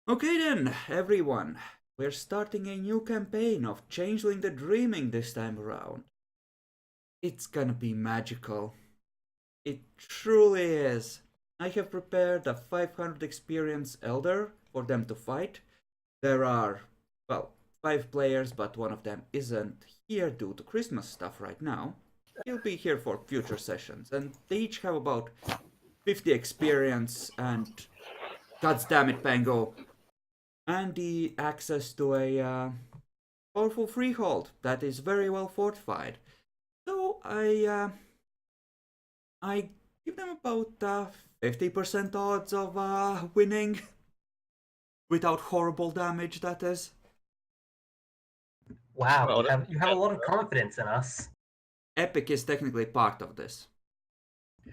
Okay then, everyone. We're starting a new campaign of Changeling the Dreaming this time around. It's gonna be magical. It truly is. I have prepared a 500 experience elder for them to fight. There are, well, 5 players, but one of them isn't here due to Christmas stuff right now. He'll be here for future sessions, and they each have about 50 experience and, god damn it, Pango, and the access to a powerful freehold that is very well fortified. So I give them about 50% odds of winning without horrible damage. That is. Wow, Well, you have a lot of confidence in us. Epic is technically part of this.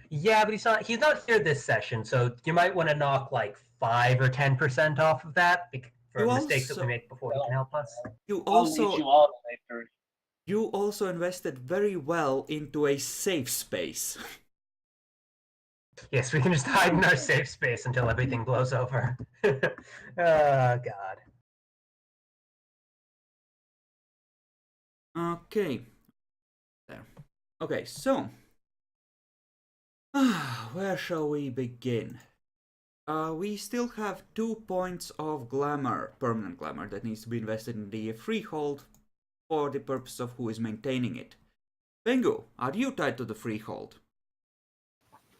Yeah, but he's not here this session, so you might want to knock like 5 or 10% off of that for You mistakes that we also make before he can help us. you I'll lead also you all to victory. you also invested very well into a safe space. Yes, we can just hide in our safe space until everything blows over. Oh, God. Okay. There. Okay, so where shall we begin? We still have 2 points of glamour, permanent glamour, that needs to be invested in the freehold for the purpose of who is maintaining it. Bengu, are you tied to the freehold?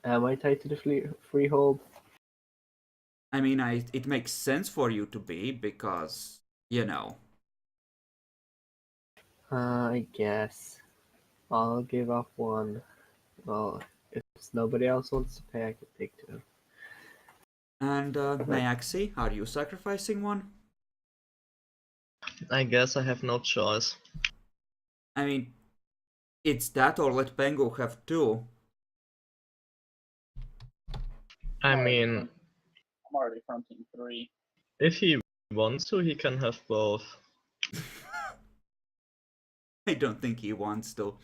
Am I tied to the freehold? I mean, it makes sense for you to be because, you know. I guess. I'll give up one. Well, if nobody else wants to pay, I can take 2. And Nyaxi, are you sacrificing one? I guess I have no choice. I mean, it's that or let Bengu have 2. I mean, I'm already fronting 3. if he wants to, he can have both. I don't think he wants to.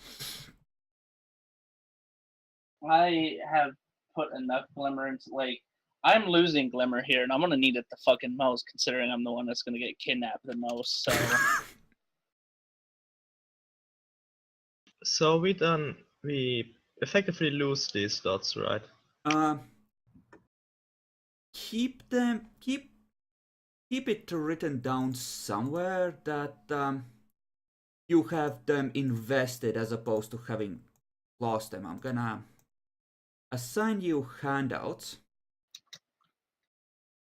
I have put enough glimmer into, like, I'm losing glimmer here, and I'm gonna need it the fucking most, considering I'm the one that's gonna get kidnapped the most, so... So we effectively lose these dots, right? Keep it written down somewhere that you have them invested as opposed to having lost them. I'm gonna assign you handouts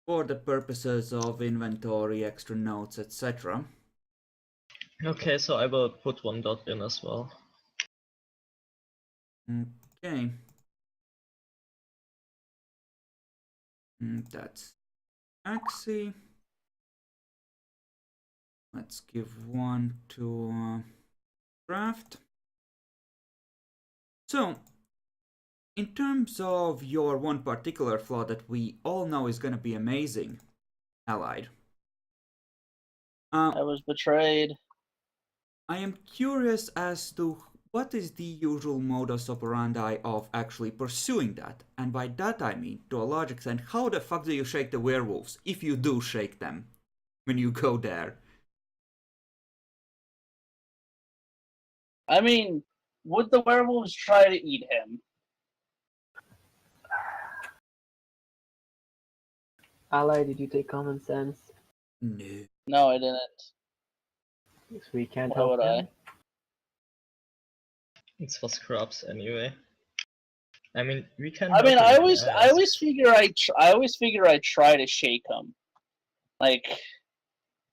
for the purposes of inventory, extra notes, etc. Okay, so I will put 1 dot in as well. Okay. That's Axie. Let's give 1 to craft. So, in terms of your one particular flaw that we all know is going to be amazing, Allied. I was betrayed. I am curious as to what is the usual modus operandi of actually pursuing that. And by that I mean, to a large extent, how the fuck do you shake the werewolves, if you do shake them, when you go there? I mean, would the werewolves try to eat him? Ally, did you take common sense? No. No, I didn't. Because we can't Why help would I? him. It's for scrubs anyway. I mean, we can. I mean, help I him if always ask. figure I try to shake him. Like,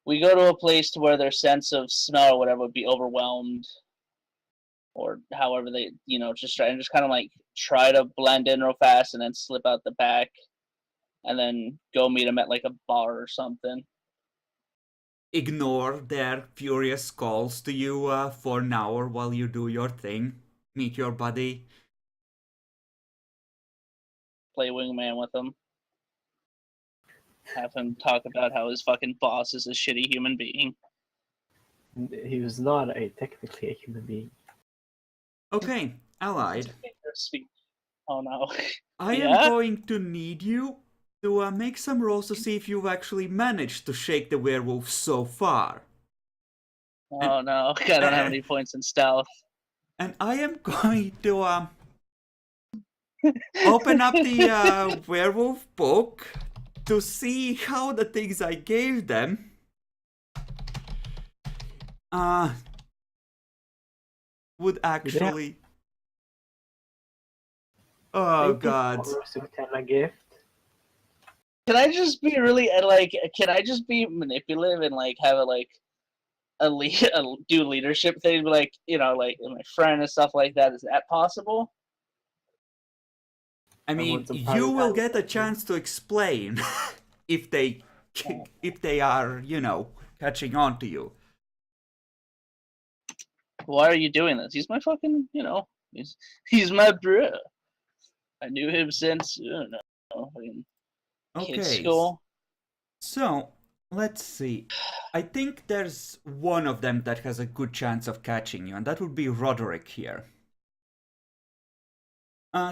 we go to a place to where their sense of smell or whatever would be overwhelmed, or however they, just kind of like try to blend in real fast and then slip out the back, and then go meet them at like a bar or something. Ignore their furious calls to you for an hour while you do your thing. Meet your buddy. Play wingman with them. Have him talk about how his fucking boss is a shitty human being. He was not technically a human being. Okay, Allied. Oh no. I am Yeah? going to need you to make some rolls to see if you've actually managed to shake the werewolf so far. Oh no, I don't have any points in stealth. And I am going to open up the werewolf book to see how the things I gave them would actually. Oh God! A gift. Can I just be really like? Can I just be manipulative and like have do leadership things, like like my friend and stuff like that? Is that possible? I mean, you will get a chance to explain if they are, catching on to you. Why are you doing this? He's my fucking, he's my bro. I knew him since kid school. So let's see. I think there's one of them that has a good chance of catching you, and that would be Roderick here.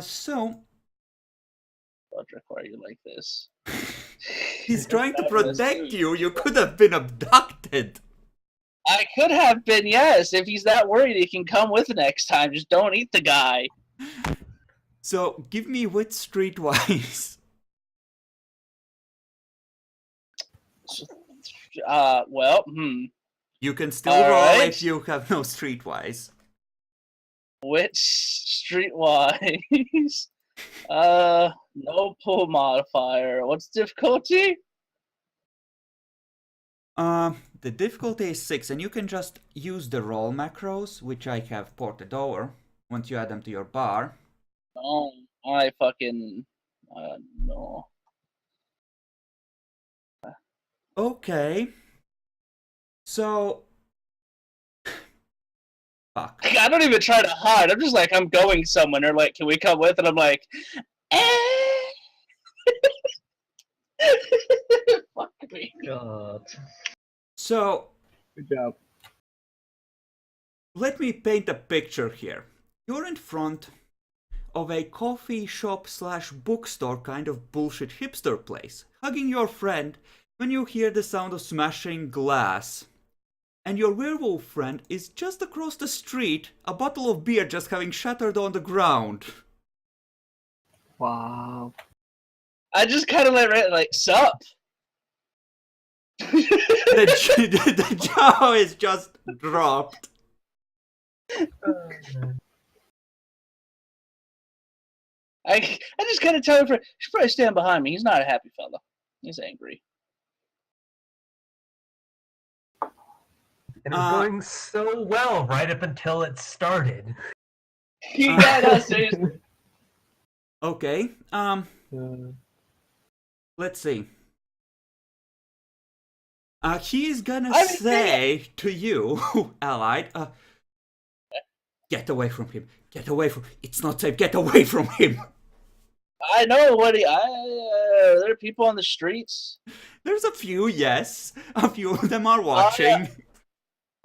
So. Roderick, why are you like this? He's trying to protect you. You could have been abducted. I could have been, yes. If he's that worried, he can come with next time. Just don't eat the guy. So, give me wit streetwise. You can still roll if you have no streetwise. Wit streetwise. No pull modifier. What's difficulty? The difficulty is 6, and you can just use the roll macros, which I have ported over, once you add them to your bar. Oh, I fucking... no. Okay. So... Fuck. I don't even try to hide. I'm just like, I'm going somewhere. They're like, can we come with? And I'm like, fuck me. God. So, Good job. let me paint a picture here. You're in front of a coffee shop / bookstore kind of bullshit hipster place, hugging your friend when you hear the sound of smashing glass. And your werewolf friend is just across the street, a bottle of beer just having shattered on the ground. Wow. I just kind of like, sup? The jaw is just dropped. I just kind of tell him, should probably stand behind me. He's not a happy fella. He's angry. And it was going so well right up until it started. Yeah, no, seriously. Okay, let's see. He's gonna say to you, allied, get away from him. Get away from... It's not safe. Get away from him. I know what there are people on the streets. There's a few, yes. A few of them are watching.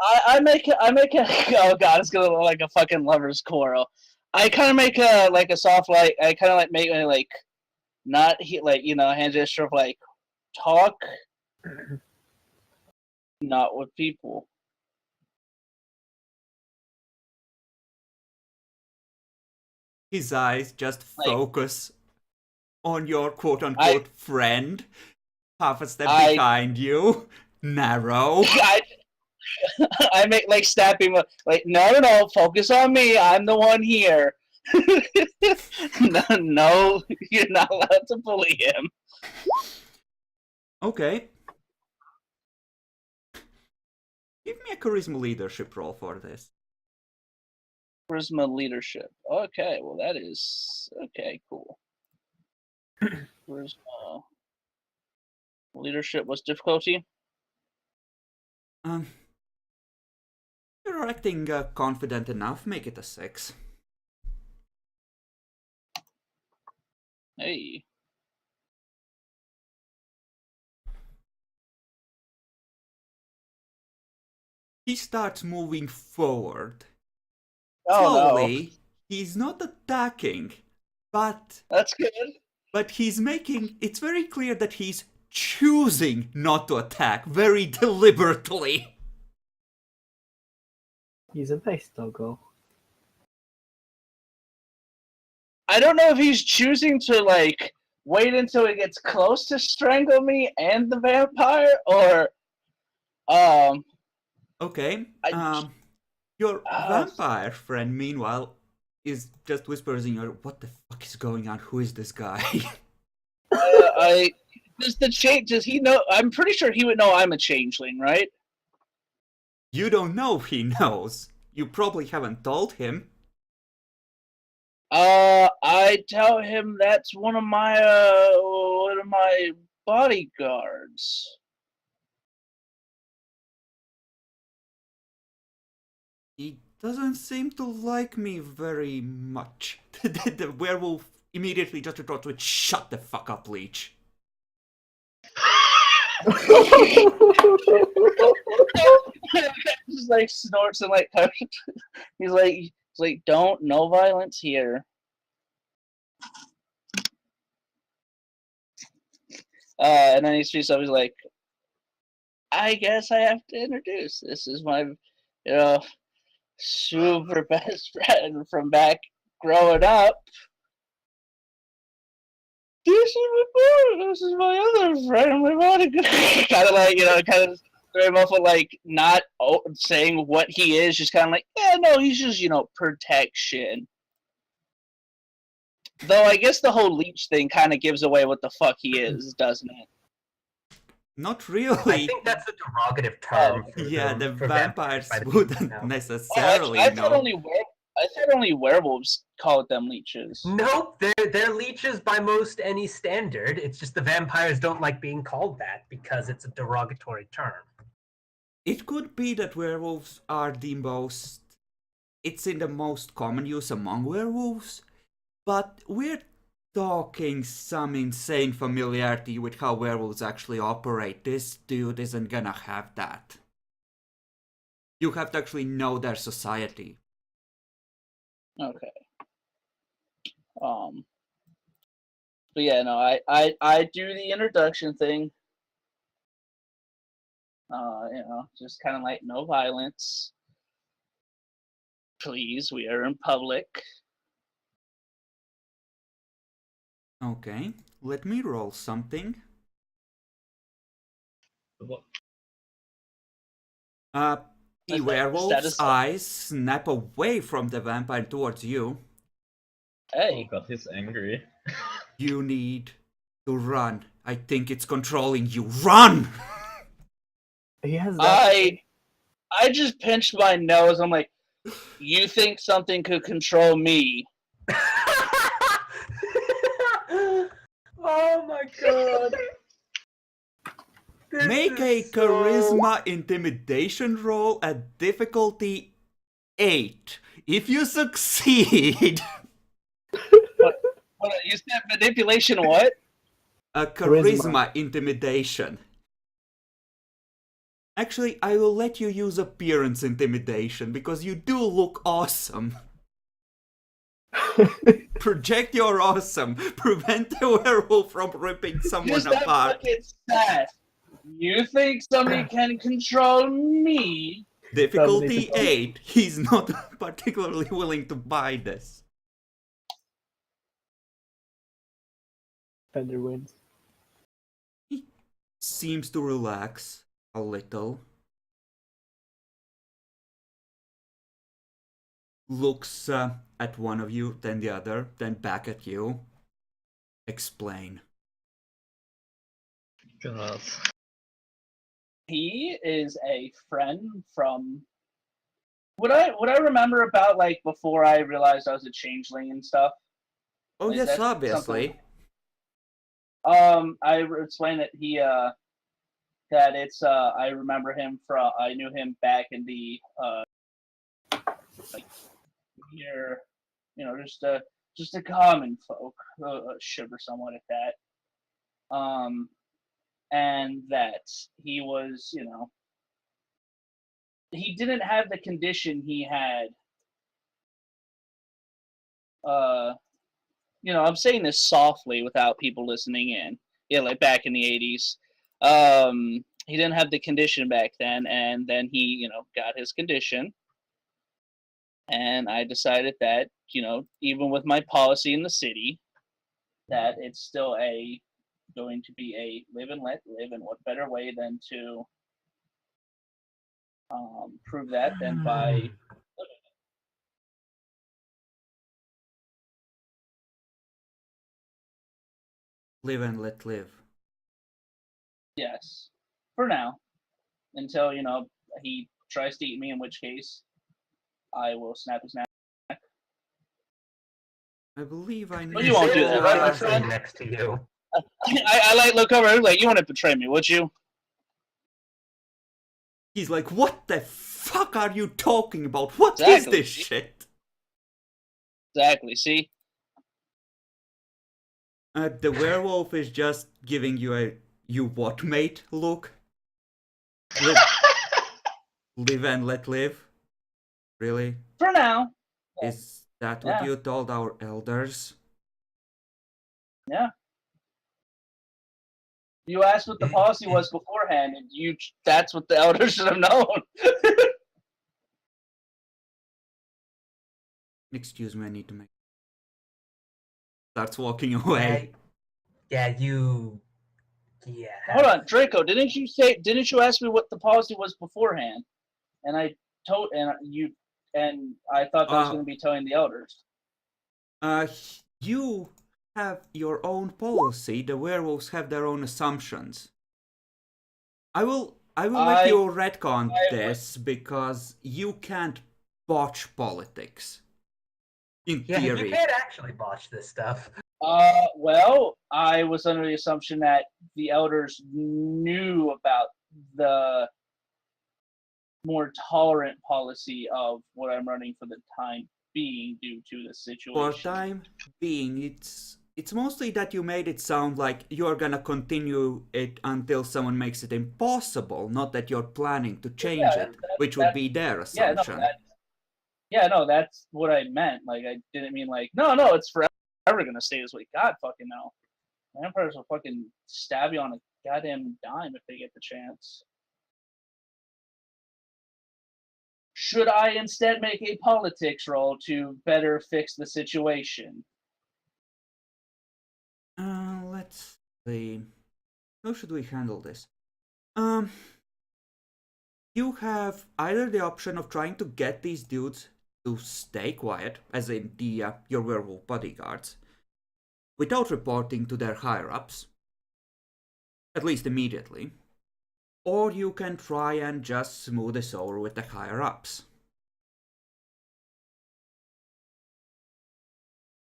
I make a oh god, it's gonna look like a fucking lover's quarrel. I kind of make a soft like I kind of like make like not hand gesture of like talk, not with people. His eyes just focus on your quote-unquote friend, half a step behind you, narrow. I make like snapping like no, focus on me. I'm the one here. no, you're not allowed to bully him. Okay. Give me a charisma leadership roll for this. Charisma leadership. Okay, well that is okay. Cool. Charisma leadership. What's difficulty? You're acting confident enough. Make it a 6. Hey. He starts moving forward. Oh, Slowly. no. He's not attacking, but That's good. But it's very clear that he's choosing not to attack very deliberately. He's a nice doggo. I don't know if he's choosing to like wait until he gets close to strangle me and the vampire, or Okay. I- Your vampire friend, meanwhile, is just whispers in your, what the fuck is going on? Who is this guy? does he know? I'm pretty sure he would know I'm a changeling, right? You don't know if he knows. You probably haven't told him. I tell him that's one of my bodyguards. He doesn't seem to like me very much. The werewolf immediately just retorts with, shut the fuck up, leech. Just like snorts and like he's like don't, no violence here. And then he speaks up. He's like, I guess I have to introduce. This is my, super best friend from back growing up. This is my other friend. My bodyguard. Kind of like, kind of very muffled, like not saying what he is, just kind of like, yeah, no, he's just, protection. Though I guess the whole leech thing kind of gives away what the fuck he is, doesn't it? Not really. I think that's a derogative term. Yeah, the for vampires by the wouldn't people now. necessarily I know. thought only werewolves called them leeches. Nope, they're leeches by most any standard. It's just the vampires don't like being called that because it's a derogatory term. It could be that werewolves are it's in the most common use among werewolves, but we're talking some insane familiarity with how werewolves actually operate. This dude isn't gonna have that. You have to actually know their society. Okay. But yeah, no, I do the introduction thing. Just kind of like no violence. Please, we are in public. Okay, let me roll something. What? The Is that werewolf's a- eyes snap away from the vampire towards you. Oh Hey, god, he's angry. You need to run. I think it's controlling you. Run! He has that. I just pinched my nose. I'm like, you think something could control me? Oh my god. This Make a is so- charisma intimidation roll at difficulty 8. If you succeed, What, you said manipulation? What? a charisma Charisma. intimidation. Actually, I will let you use appearance intimidation because you do look awesome. Project your awesome. Prevent the werewolf from ripping someone Just that apart. fucking sass. You think somebody can control me? Difficulty Dominated. 8. He's not particularly willing to buy this. Fender wins. He seems to relax a little. Looks at one of you, then the other, then back at you. Explain. God. He is a friend from what I remember about like before I realized I was a changeling and stuff. Oh Like, yes, that's obviously. I explained that that it's I remember him from I knew him back in the like here, just a common folk, sugar somewhat at that. And that he was, he didn't have the condition he had I'm saying this softly without people listening in. Yeah, like back in the 80s. He didn't have the condition back then, and then he, got his condition. And I decided that, even with my policy in the city, that it's still going to be a live and let live, and what better way than to prove that than by Live and let live. yes, for now, until he tries to eat me, in which case I will snap his neck. I believe I know. Well, you won't do that, right, my I'm sitting friend? next to you. I look over like, you wouldn't betray me, would you? He's like, what the fuck are you talking about? What is Exactly. this shit? Exactly. See. The werewolf is just giving you a "you what, mate" look. Live and let live. Really? For now. Is that what Yeah. you told our elders? Yeah. You asked what the policy was beforehand, and that's what the elders should have known. Excuse me, I need to make. Starts walking away. Yeah. Hold on, Draco. Didn't you ask me what the policy was beforehand? And I told, and I thought that I was going to be telling the elders. You have your own policy. The werewolves have their own assumptions. I will let you retcon this because you can't botch politics. In theory. You can't actually botch this stuff. Well, I was under the assumption that the elders knew about the more tolerant policy of what I'm running for the time being due to the situation. For time being, it's mostly that you made it sound like you're gonna continue it until someone makes it impossible, not that you're planning to change it, which would be their assumption. That's what I meant. Like, I didn't mean like, no, it's forever gonna stay this way. God fucking no. Vampires will fucking stab you on a goddamn dime if they get the chance. Should I instead make a politics roll to better fix the situation? Let's see. How should we handle this? You have either the option of trying to get these dudes to stay quiet, as in your werewolf bodyguards, without reporting to their higher-ups, at least immediately, or you can try and just smooth this over with the higher-ups.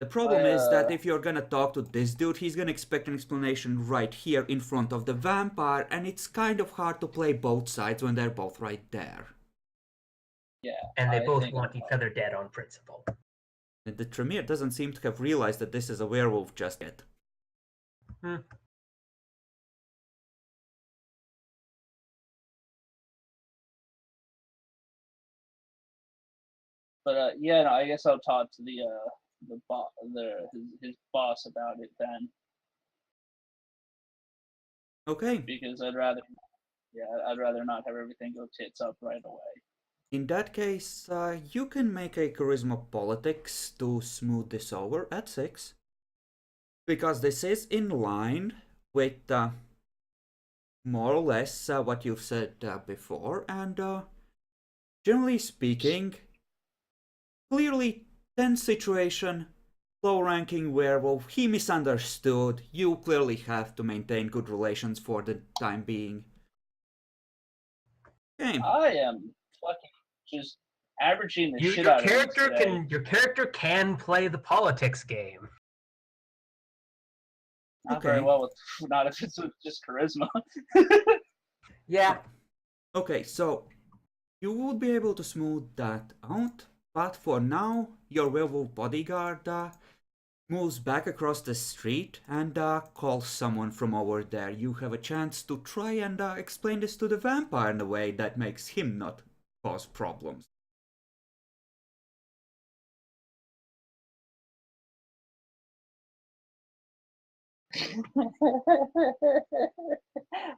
The problem is that if you're gonna talk to this dude, he's gonna expect an explanation right here in front of the vampire, and it's kind of hard to play both sides when they're both right there. Yeah. And they both want each other dead on principle. And the Tremere doesn't seem to have realized that this is a werewolf just yet. But I guess I'll talk to his boss about it then. Okay. Because I'd rather not have everything go tits up right away. In that case, you can make a charisma politics to smooth this over at 6. Because this is in line with more or less what you've said before, and generally speaking, clearly tense situation, low-ranking werewolf, he misunderstood, you clearly have to maintain good relations for the time being. Okay. I am fucking just averaging the shit out of him. Your character can play the politics game. Not very well not if it's with just charisma. Yeah. Okay, so you will be able to smooth that out, but for now, your werewolf bodyguard moves back across the street and calls someone from over there. You have a chance to try and explain this to the vampire in a way that makes him not cause problems.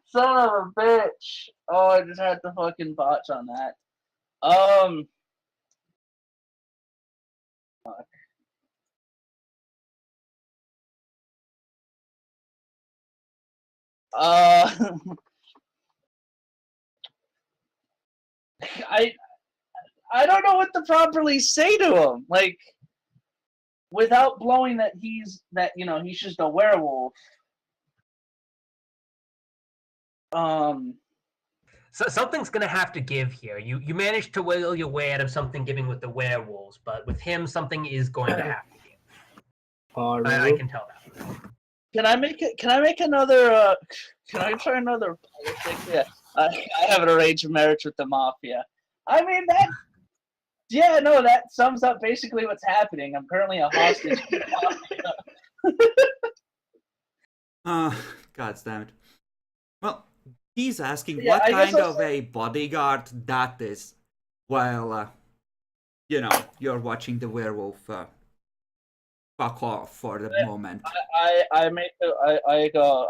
Son of a bitch. Oh, I just had to fucking botch on that. Um. Fuck. Uh. I I don't know what to properly say to him. Like, without blowing that he's just a werewolf. So something's gonna have to give here. You managed to wiggle your way out of something giving with the werewolves, but with him, something is going to have to give. I can tell that. Can I make another? Can I try another politics? Yeah, I have an arranged marriage with the mafia. I mean that. Yeah, no, that sums up basically what's happening. I'm currently a hostage to the mafia. God damn it. Well, he's asking Yeah, what I guess kind I'll of a bodyguard that is, while, you're watching the werewolf fuck off for the moment. I go.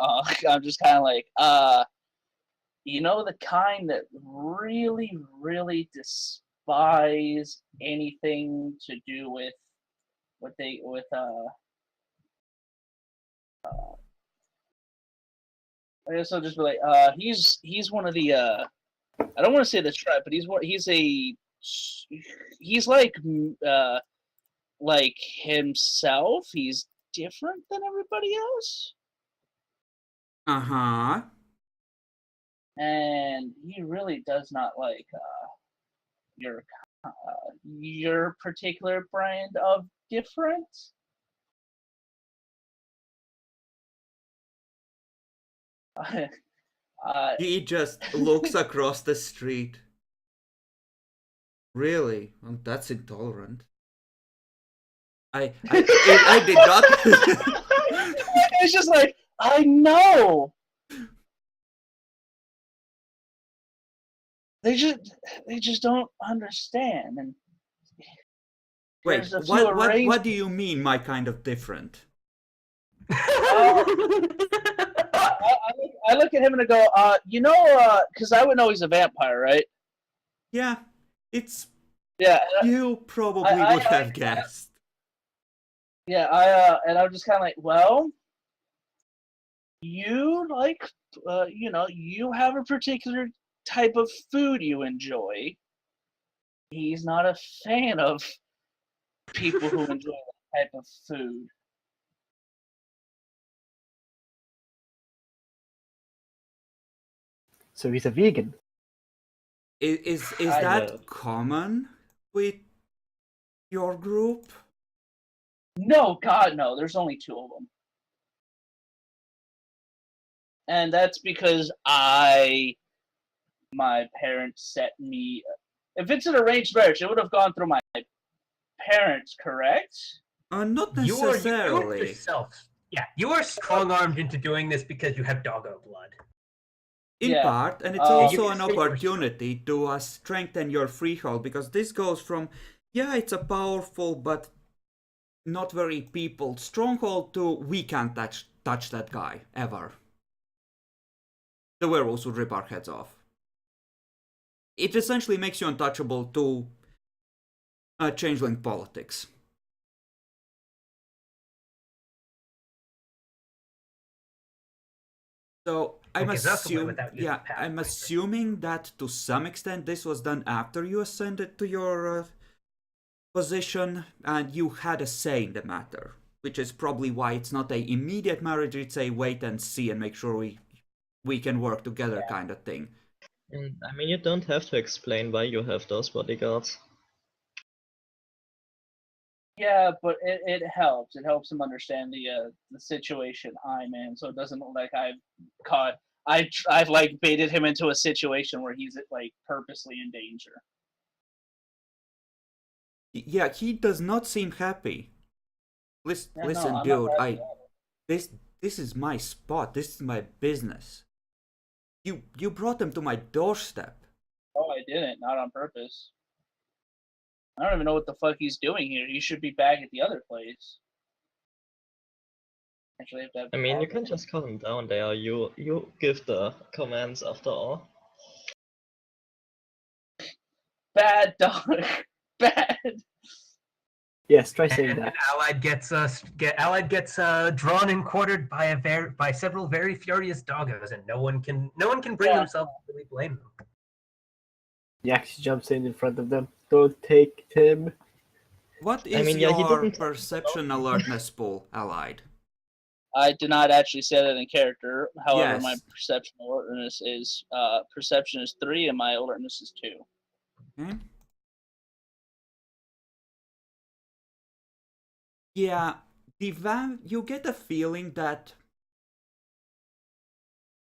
I'm just kind of like, the kind that really, really despise anything to do with I guess I'll just be like, he's one of the I don't want to say the tribe, but he's like himself. He's different than everybody else, Uh-huh. and he really does not like your your particular brand of different. He just looks across the street. Really? Well, that's intolerant. I did not. It's just like, I know. They just don't understand. And Wait, there's a few what do you mean, my kind of different? I look at him and I go, because I would know he's a vampire, right? Yeah, it's. Yeah. You probably would have guessed. Yeah, and I'm just kind of like, well, you you have a particular type of food you enjoy. He's not a fan of people who enjoy that type of food. So he's a vegan. Is I that know. common with your group? No, God, no. There's only two of them. And that's because my parents set me. If it's an arranged marriage, it would have gone through my parents, correct? Not You are necessarily. yourself. Yeah, you are strong-armed into doing this because you have doggo blood. In Yeah. part, and it's You also can an say opportunity to strengthen your freehold, because this goes from, yeah, it's a powerful but not very peopled stronghold to we can't touch that guy, ever. The werewolves would rip our heads off. It essentially makes you untouchable to changeling politics. So I'm assuming that to some extent this was done after you ascended to your position and you had a say in the matter, which is probably why it's not a immediate marriage. It's a wait and see and make sure we can work together kind of thing. And I mean, you don't have to explain why you have those bodyguards. Yeah, but it helps. It helps him understand the situation I'm in, so it doesn't look like I've like baited him into a situation where he's like purposely in danger. Yeah, he does not seem happy. Listen, Yeah, listen, no, I'm dude. not This is my spot. This is my business. You brought him to my doorstep. Oh, I didn't. Not on purpose. I don't even know what the fuck he's doing here. He should be back at the other place. Actually, have to have I mean, you power. can just calm him down there. You give the commands after all. Bad dog. Bad. Yes, try saying And that. Allied gets drawn and quartered by several very furious doggos, and no one can bring Yeah. themselves to really blame them. Yax jumps in front of them. Don't take Tim. What I is mean, yeah, he your didn't- perception alertness pool, Allied? I did not actually say that in character. However, my Yes. perception alertness is perception is 3 and my alertness is 2. Okay. Yeah, you get a feeling that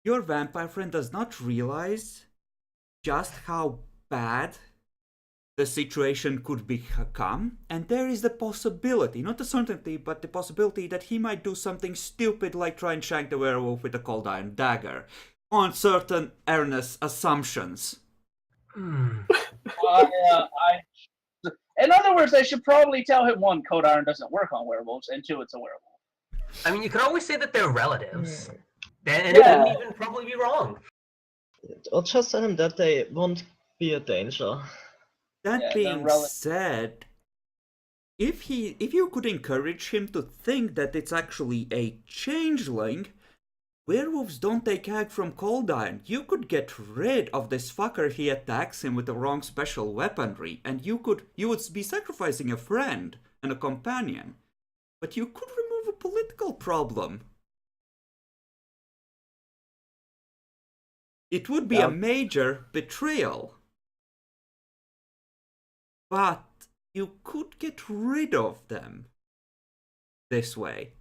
your vampire friend does not realize just how bad the situation could become, and there is the possibility, not a certainty, but the possibility that he might do something stupid like try and shank the werewolf with a cold iron dagger, on certain earnest assumptions. In other words, I should probably tell him 1, Code Iron doesn't work on werewolves, and 2, it's a werewolf. I mean, you could always say that they're relatives, and Yeah. it wouldn't even probably be wrong. Or just tell him that they won't be a danger. That Yeah, being said, if you could encourage him to think that it's actually a changeling, werewolves don't take ag from cold iron. You could get rid of this fucker he attacks him with the wrong special weaponry, and you would be sacrificing a friend and a companion. But you could remove a political problem. It would be a major betrayal. But you could get rid of them this way.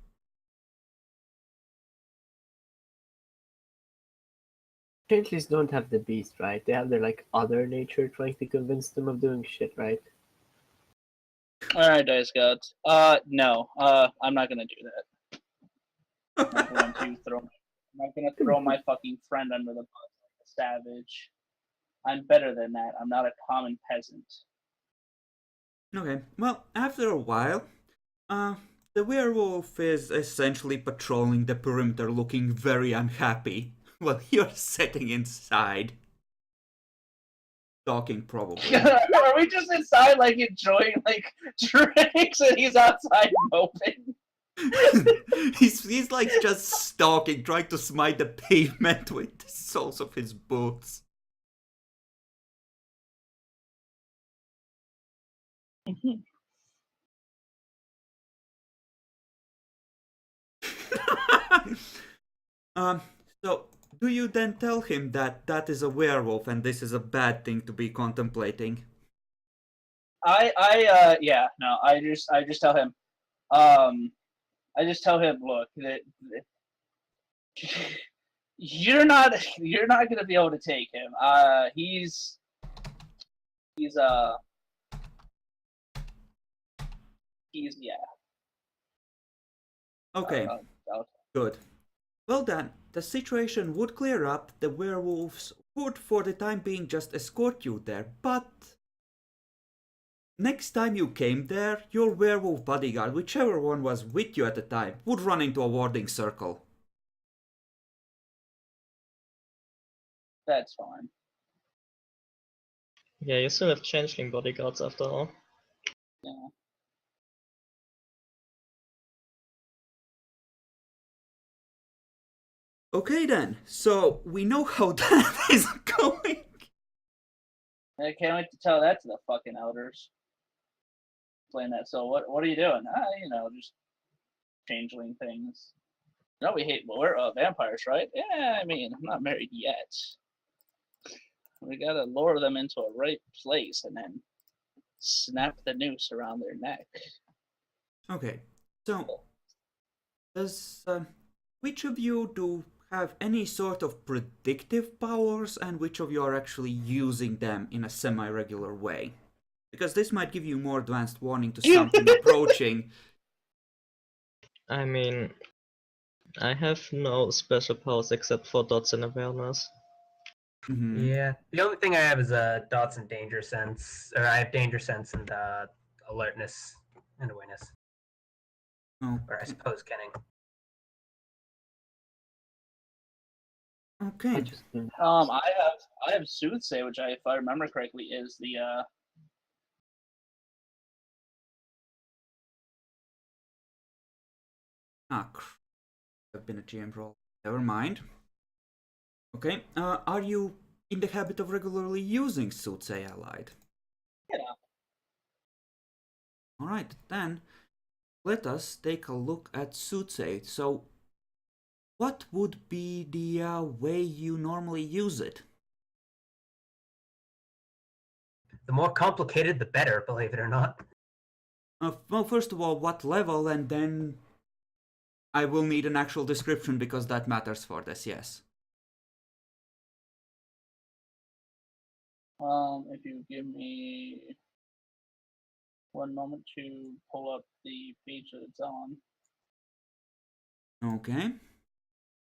Changelings don't have the beast, right? They have their like other nature trying to convince them of doing shit, right? Alright, Dice Gods. No. I'm not gonna do that. I'm not gonna throw my fucking friend under the bus like a savage. I'm better than that. I'm not a common peasant. Okay, well, after a while, the werewolf is essentially patrolling the perimeter looking very unhappy while you're sitting inside. Talking probably. Are we just inside like enjoying like drinks and he's outside moping? he's like just stalking, trying to smite the pavement with the soles of his boots. So do you then tell him that that is a werewolf and this is a bad thing to be contemplating? Yeah, no, I just tell him, look, that you're not gonna be able to take him. He's yeah. Okay, good. Well then, the situation would clear up, the werewolves would for the time being just escort you there, but next time you came there, your werewolf bodyguard, whichever one was with you at the time, would run into a warding circle. That's fine. Yeah, you still have changeling bodyguards after all. Yeah. Okay then, so we know how that is going. I can't wait to tell that to the fucking elders. Playing that. So what are you doing? Just changeling things. No, we hate vampires, right? Yeah, I mean, I'm not married yet. We gotta lure them into a right place and then snap the noose around their neck. Okay, so does which of you do have any sort of predictive powers, and which of you are actually using them in a semi-regular way? Because this might give you more advanced warning to something approaching. I mean, I have no special powers except for dots and awareness. Mm-hmm. Yeah, the only thing I have is dots and danger sense, or I have danger sense and alertness and awareness, Oh, or I suppose kenning. Okay. I have soothsay, which if I remember correctly, is the I've been a GM role. Never mind. Okay. Are you in the habit of regularly using Soothsay Allied? Yeah. Alright, then let us take a look at Soothsay. So, what would be the way you normally use it? The more complicated, the better, believe it or not. Well, first of all, what level, and then I will need an actual description because that matters for this, yes. If you give me one moment to pull up the page that it's on. Okay.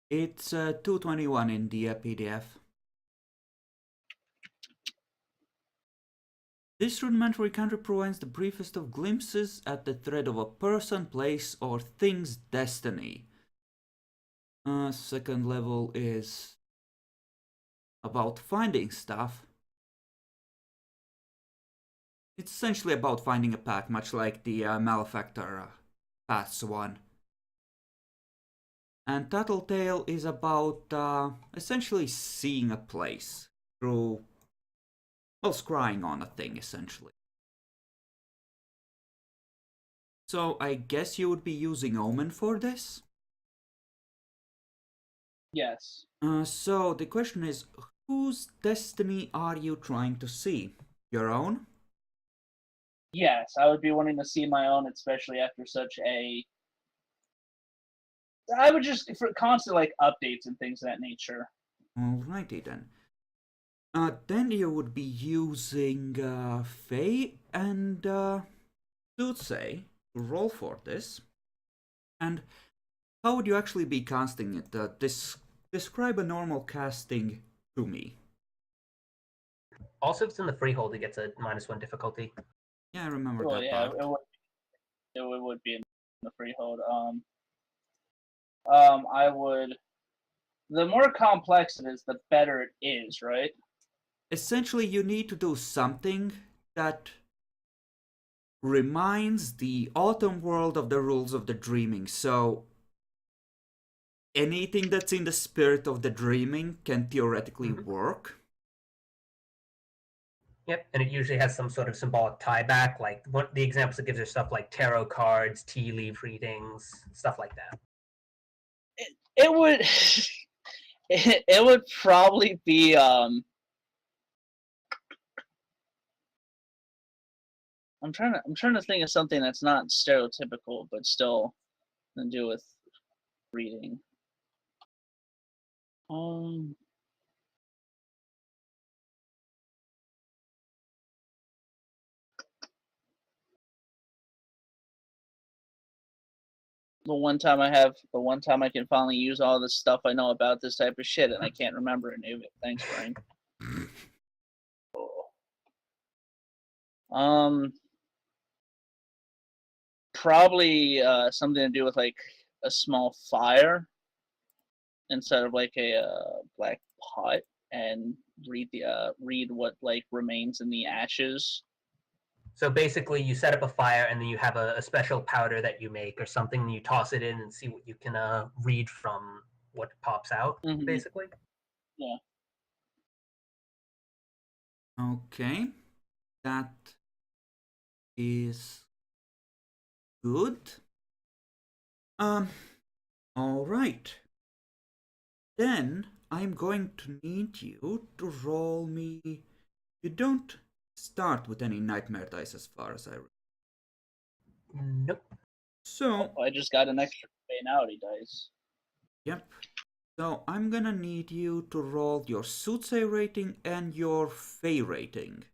It's 221 in the PDF. This rudimentary cantrip provides the briefest of glimpses at the thread of a person, place, or thing's destiny. Second level is about finding stuff. It's essentially about finding a path, much like the Malefactor Paths one. And Tattletale is about essentially seeing a place through, well, scrying on a thing, essentially. So I guess you would be using Omen for this? Yes. So the question is, whose destiny are you trying to see? Your own? Yes, I would be wanting to see my own, especially after such a. I would just for constant like updates and things of that nature. Alrighty then. Then you would be using Fae and Soothsay to roll for this. And how would you actually be casting it? Describe a normal casting to me. Also, if it's in the freehold, it gets a -1 difficulty. Yeah, I remember Well, that yeah, part. it would be in the freehold. I would. The more complex it is, the better it is, right? Essentially, you need to do something that reminds the autumn world of the rules of the dreaming. So anything that's in the spirit of the dreaming can theoretically work. Yep, and it usually has some sort of symbolic tie back. Like the examples it gives are stuff like tarot cards, tea leaf readings, stuff like that. It would. It would probably be I'm trying to think of something that's not stereotypical but still to do with reading. The one time I can finally use all this stuff I know about this type of shit, and I can't remember any of it. Thanks, Frank. Probably something to do with like a small fire instead of like a black pot, and read what like remains in the ashes. So basically, you set up a fire, and then you have a special powder that you make or something, and you toss it in and see what you can read from what pops out, basically. Yeah. Okay, that is good. All right. Then I'm going to need you to roll me. You don't start with any nightmare dice as far as I remember. Nope. So, I just got an extra banality dice. yep. So I'm gonna need you to roll your Soothsay rating and your Fey rating.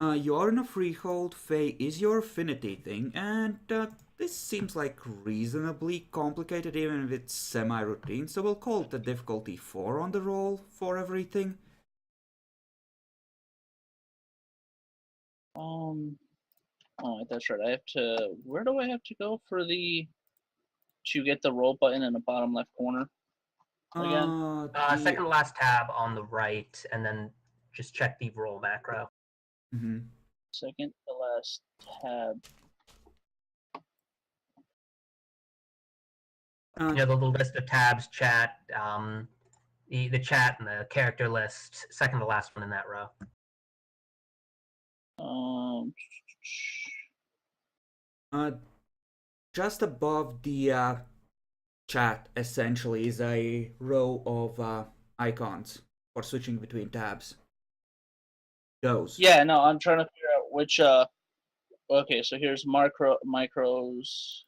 You are in a freehold, Fey is your affinity thing, and this seems like reasonably complicated even if it's semi-routine, so we'll call it a difficulty 4 on the roll for everything. Oh, that's right. I have to. Where do I have to go for to get the roll button in the bottom left corner? again? Second to last tab on the right, and then just check the roll macro. Mhm. Second to last tab. You know, the little list of tabs, chat, the chat and the character list, second to last one in that row. Just above the chat, essentially, is a row of icons for switching between tabs. Those. Yeah, no, I'm trying to figure out which. Okay, so here's micros.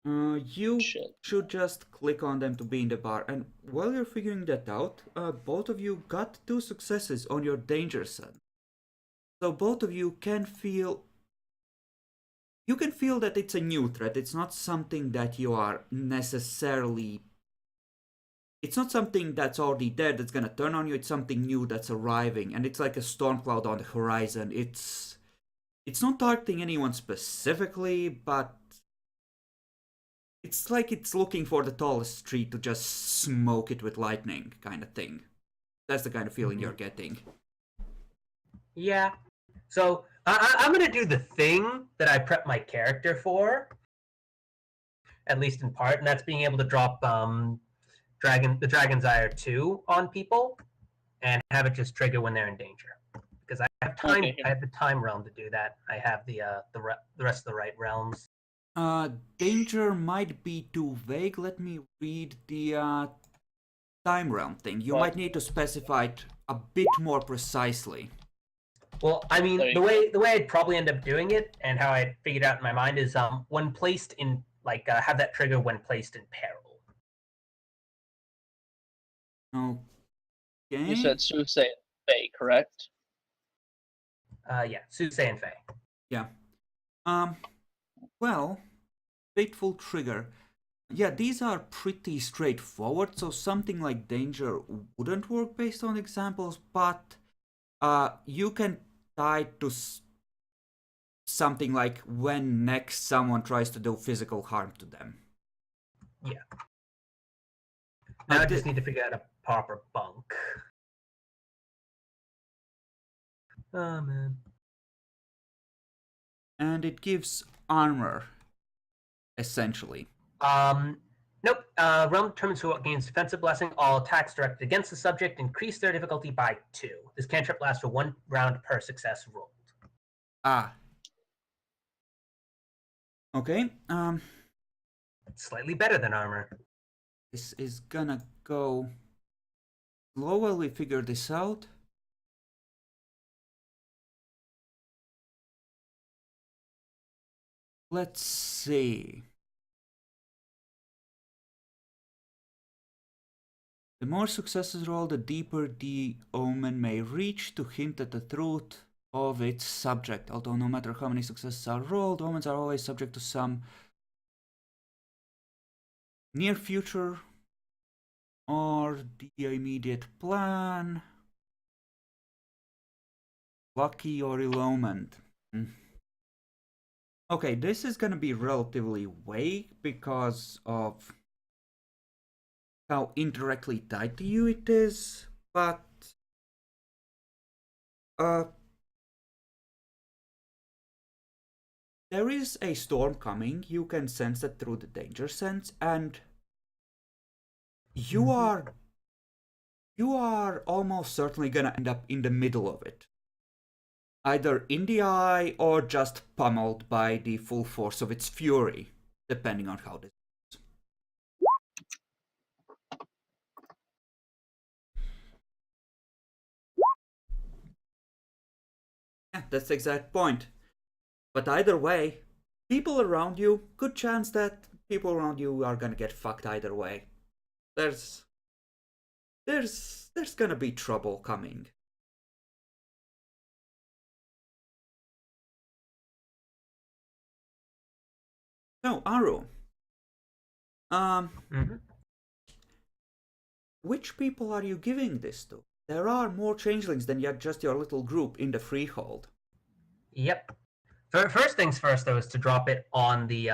You Shit. should just click on them to be in the bar. And while you're figuring that out, both of you got 2 successes on your danger sense. So both of you can feel. You can feel that it's a new threat. It's not something that you are necessarily. It's not something that's already there that's gonna turn on you. It's something new that's arriving, and it's like a storm cloud on the horizon. It's not targeting anyone specifically, but it's like it's looking for the tallest tree to just smoke it with lightning, kind of thing. That's the kind of feeling you're getting. Yeah. So I'm gonna do the thing that I prep my character for, at least in part, and that's being able to drop the Dragon's Ire 2 on people, and have it just trigger when they're in danger. Because I have time. Okay. I have the time realm to do that. I have the rest of the right realms. Danger might be too vague. Let me read the time realm thing. You might need to specify it a bit more precisely. Well, I mean, the way I'd probably end up doing it, and how I figured out in my mind is when placed in have that trigger when placed in peril. Okay. You said Susei Faye, correct? Yeah, Susei and Faye. Yeah. Well, fateful trigger. Yeah, these are pretty straightforward, so something like danger wouldn't work based on examples, but you can tie to something like when next someone tries to do physical harm to them. Yeah. Now I just need to figure out a proper bunk. Oh man. And it gives armor, essentially. Nope. Realm determines who gains defensive blessing. All attacks directed against the subject increase their difficulty by 2. This cantrip lasts for 1 round per success rolled. Ah. Okay. It's slightly better than armor. This is gonna go slow while we figure this out. Let's see. The more successes rolled, the deeper the omen may reach to hint at the truth of its subject. Although no matter how many successes are rolled, omens are always subject to some near future or the immediate plan. Lucky or ill omened. Okay, this is gonna be relatively vague because of how indirectly tied to you it is, but there is a storm coming. You can sense that through the danger sense, and you are almost certainly gonna end up in the middle of it. Either in the eye or just pummeled by the full force of its fury, depending on how this goes. Yeah, that's the exact point. But either way, people around you, good chance that people around you are gonna get fucked either way. There's gonna be trouble coming. So, Aru. Which people are you giving this to? There are more changelings than just your little group in the freehold. Yep. First things first, though, is to drop it on the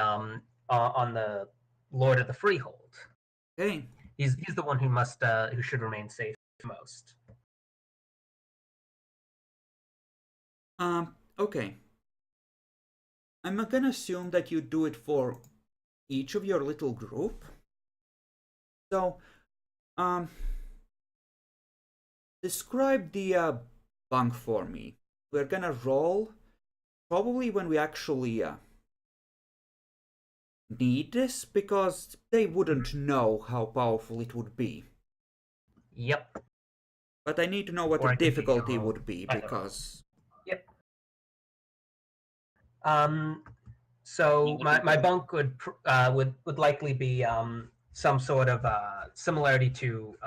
Lord of the Freehold. Okay. He's the one who should remain safe most. Okay. I'm gonna assume that you do it for each of your little group. So, describe the bunk for me. We're gonna roll probably when we actually need this, because they wouldn't know how powerful it would be. Yep. But I need to know what Or the I can difficulty figure out would be, either. because... Yep. So my bunk would likely be some sort of similarity to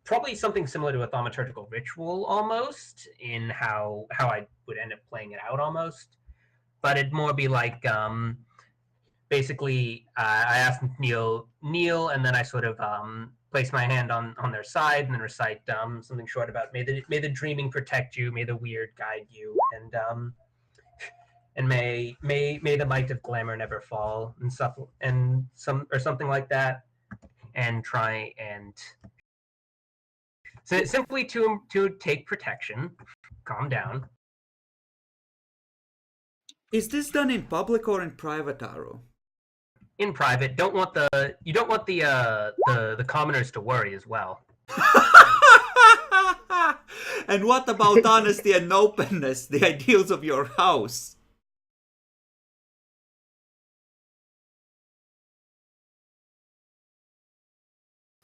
probably something similar to a thaumaturgical ritual almost, in how I would end up playing it out almost, but it'd more be like basically I asked them to kneel, and then I sort of place my hand on their side and then recite something short about may the dreaming protect you, may the weird guide you, and may the might of glamour never fall, and something like that, and try and simply to take protection, calm down. Is this done in public or in private, Aro? In private. You don't want the commoners to worry as well. And what about honesty and openness, the ideals of your house?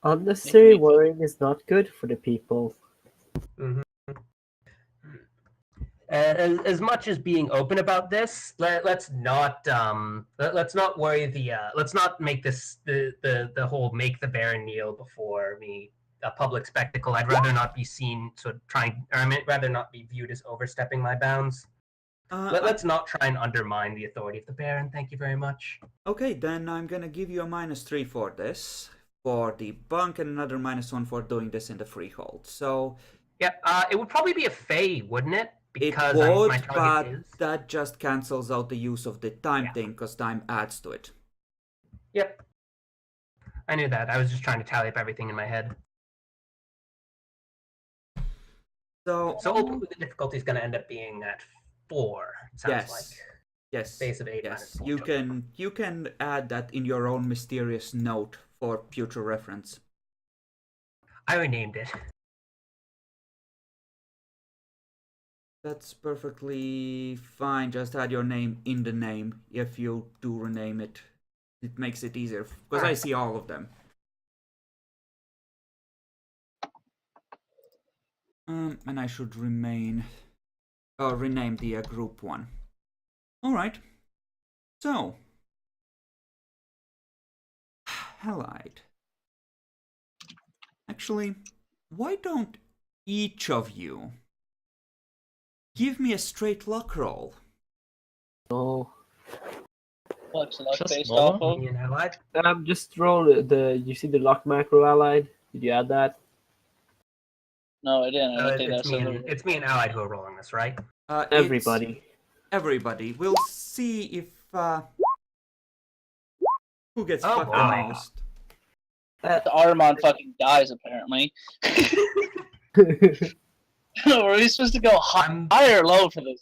Unnecessary worrying is not good for the people. Mm-hmm. As much as being open about this, let's not worry let's not make this the whole make the Baron kneel before me a public spectacle. I'd rather not be seen I'd rather not be viewed as overstepping my bounds. Let's not try and undermine the authority of the Baron. Thank you very much. Okay, then I'm gonna give you a -3 for this, for the bunk, and another -1 for doing this in the freehold. So yeah, it would probably be a fey, wouldn't it? Because it would, my target is... that just cancels out the use of the time thing, because time adds to it. Yep. I knew that. I was just trying to tally up everything in my head. So ultimately, the difficulty is going to end up being at 4. It sounds like. Yes. Base of 8 yes. -4. You can add that in your own mysterious note for future reference. I renamed it. That's perfectly fine. Just add your name in the name if you do rename it. It makes it easier, because I see all of them. And I should rename the group one. Alright. So, Allied. Actually, why don't each of you give me a straight luck roll? Oh. What's luck Just based one? off of? Me and Allied. Just roll you see the lock macro allied? Did you add that? No, I didn't. I think that's It's me and Allied who are rolling this, right? Everybody. Everybody. We'll see if who gets Oh, fucked the boy. most. the Armon fucking dies apparently. Or are we supposed to go high or low for this?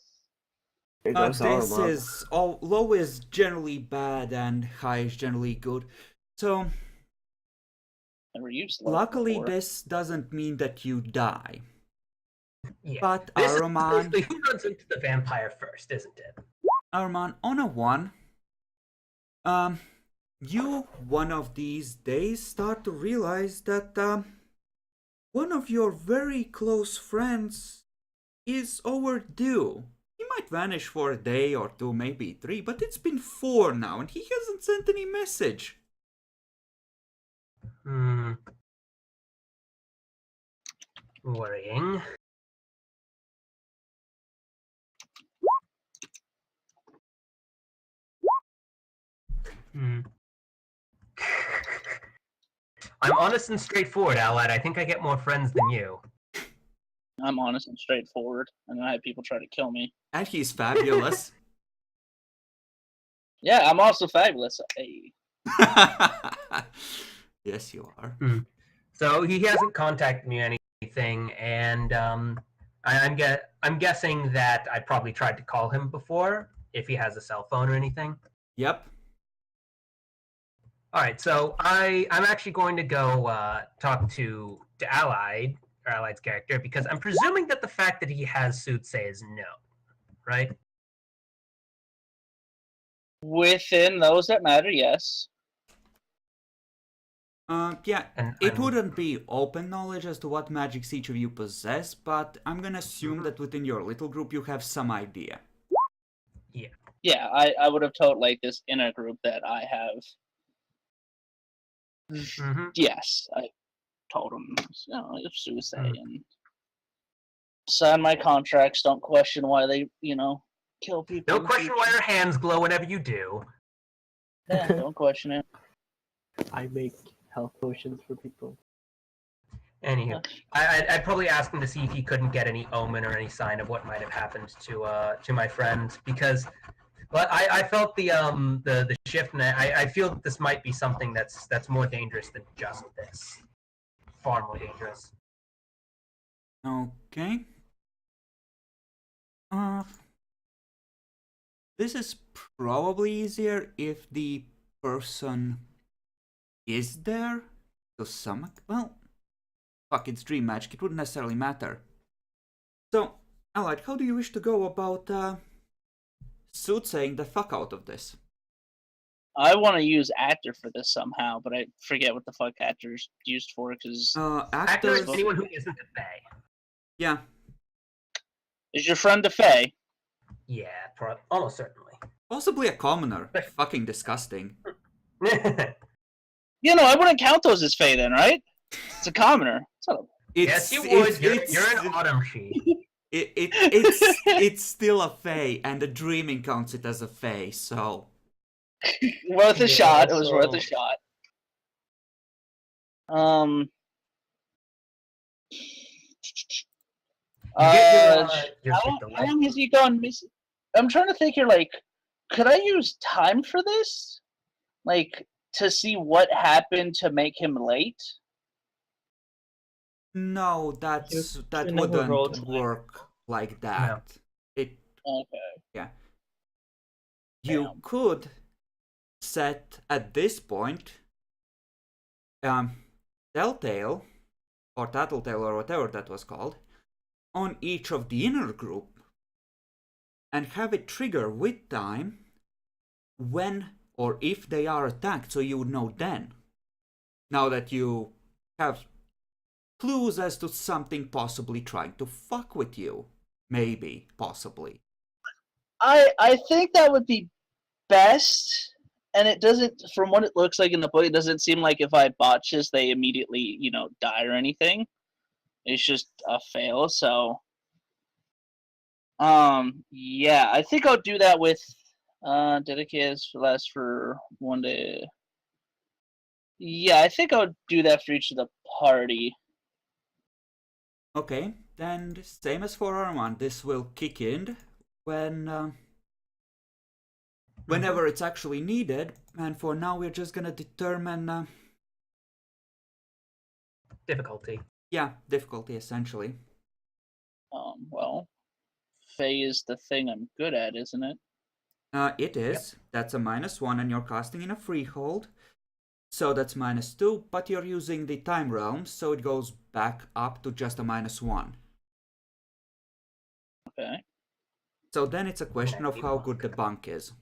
Here goes This Armand. is low is generally bad and high is generally good. So Never used low luckily, before. this doesn't mean that you die. Yeah. But This is Aruman, basically who runs into the vampire first, isn't it? Aruman, on a 1, you one of these days start to realize that one of your very close friends is overdue. He might vanish for a day or 2, maybe 3, but it's been 4 now and he hasn't sent any message. Worrying. I'm honest and straightforward, Allied. I think I get more friends than you. I'm honest and straightforward, and I have people try to kill me. And he's fabulous. Yeah, I'm also fabulous. Hey. Yes, you are. So he hasn't contacted me or anything, and I'm guessing that I probably tried to call him before, if he has a cell phone or anything. Yep. All right, so I'm actually going to go talk to Allied's character, because I'm presuming that the fact that he has Soothsay is no, right? Within those that matter, yes. Yeah, And it wouldn't be open knowledge as to what magics each of you possess, but I'm gonna assume that within your little group you have some idea. Yeah, I would have told like this inner group that I have. Mm-hmm. Yes, I told them, it's suicide Mm. and sign my contracts. Don't question why they, kill people. Don't question why your hands glow whenever you do. Yeah, don't question it. I make health potions for people. Anywho, I'd probably ask him to see if he couldn't get any omen or any sign of what might have happened to my friend, because, but I felt the shift, and I feel that this might be something that's more dangerous than just this, far more dangerous. Okay. This is probably easier if the person is there to some. Well, fuck, it's dream magic. It wouldn't necessarily matter. So, Allied, how do you wish to go about soothsaying the fuck out of this? I want to use actor for this somehow, but I forget what the fuck actor's used for because Actor is Actors. anyone who isn't a fae. Yeah. is your friend a fae? Yeah, almost certainly. Possibly a commoner. Fucking disgusting. I wouldn't count those as fae then, right? It's a commoner. Yes, you would. You're an autumn sheep. It's still a fae, and the dreaming counts it as a fae, so. Worth a Yeah, shot. It was so- worth a shot. You get your how long has he gone missing? I'm trying to think here. Like, could I use time for this? Like, to see what happened to make him late? No, that You never wouldn't wrote work like that. It Okay. You Damn. could set at this point Telltale or Tattletale or whatever that was called on each of the inner group and have it trigger with time when or if they are attacked, so you would know then. Now that you have clues as to something possibly trying to fuck with you. Maybe, possibly. I think that would be best, and it doesn't. From what it looks like in the book, it doesn't seem like if I botch this, they immediately die or anything. It's just a fail. So, yeah, I think I'll do that with dedicated last for 1 day. Yeah, I think I'll do that for each of the party. Okay, then same as for Armand, this will kick in when whenever it's actually needed, and for now we're just gonna determine difficulty. yeah, difficulty essentially. Well, Fae is the thing I'm good at, isn't it? It is. That's a -1 and you're casting in a freehold. So that's -2, but you're using the time realm, so it goes back up to just a -1. Okay. So then it's a question of how good the bunk is.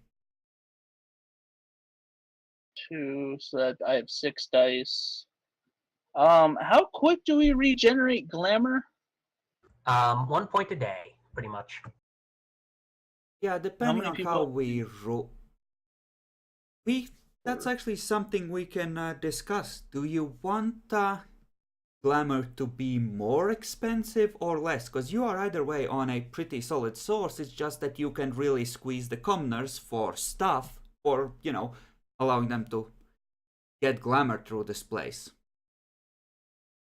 2, so that I have 6 dice. How quick do we regenerate glamour? 1 point a day, pretty much. Yeah, depending many on people- how we roll. That's actually something we can discuss. Do you want glamour to be more expensive or less? Because you are either way on a pretty solid source. It's just that you can really squeeze the commoners for stuff, or allowing them to get glamour through this place.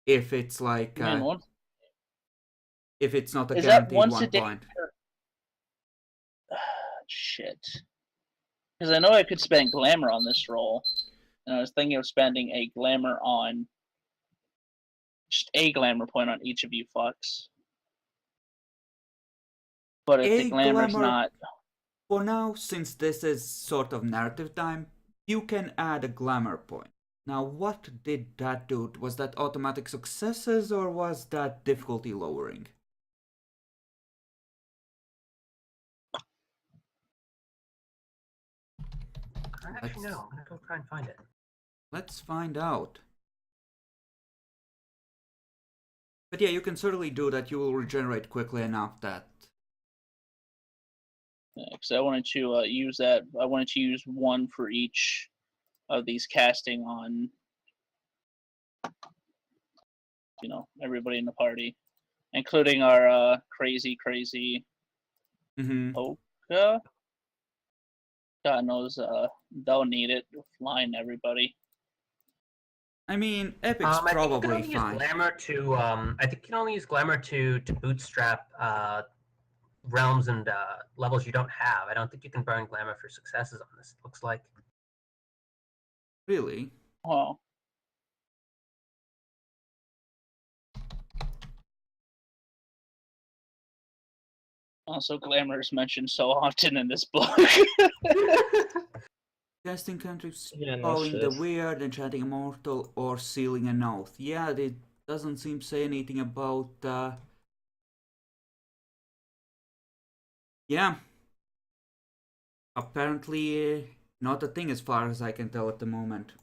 If it's like, if it's not a Is that guaranteed once a 1 day? point. Shit. Because I know I could spend glamour on this roll. and I was thinking of spending a glamour on, just a glamour point on each of you fucks. But if the A glamour's glamour- not, For now, since this is sort of narrative time, you can add a glamour point. Now, what did that do? Was that automatic successes or was that difficulty lowering? Actually, no. I'm gonna go try and find it. Let's find out. But yeah, you can certainly do that. You will regenerate quickly enough that... because I wanted to use that. I wanted to use one for each of these casting on, everybody in the party, including our crazy Polka. God knows they'll need it. Flying everybody. I mean, Epic's I think you can probably only fine. use glamour to. I think you can only use glamour to bootstrap realms and levels you don't have. I don't think you can burn glamour for successes on this. It looks like. Really? Well, also glamour is mentioned so often in this book. Casting countries, Yeah, no calling the shit. weird, enchanting immortal, or sealing an oath. Yeah, it doesn't seem to say anything about... Yeah. Apparently not a thing as far as I can tell at the moment.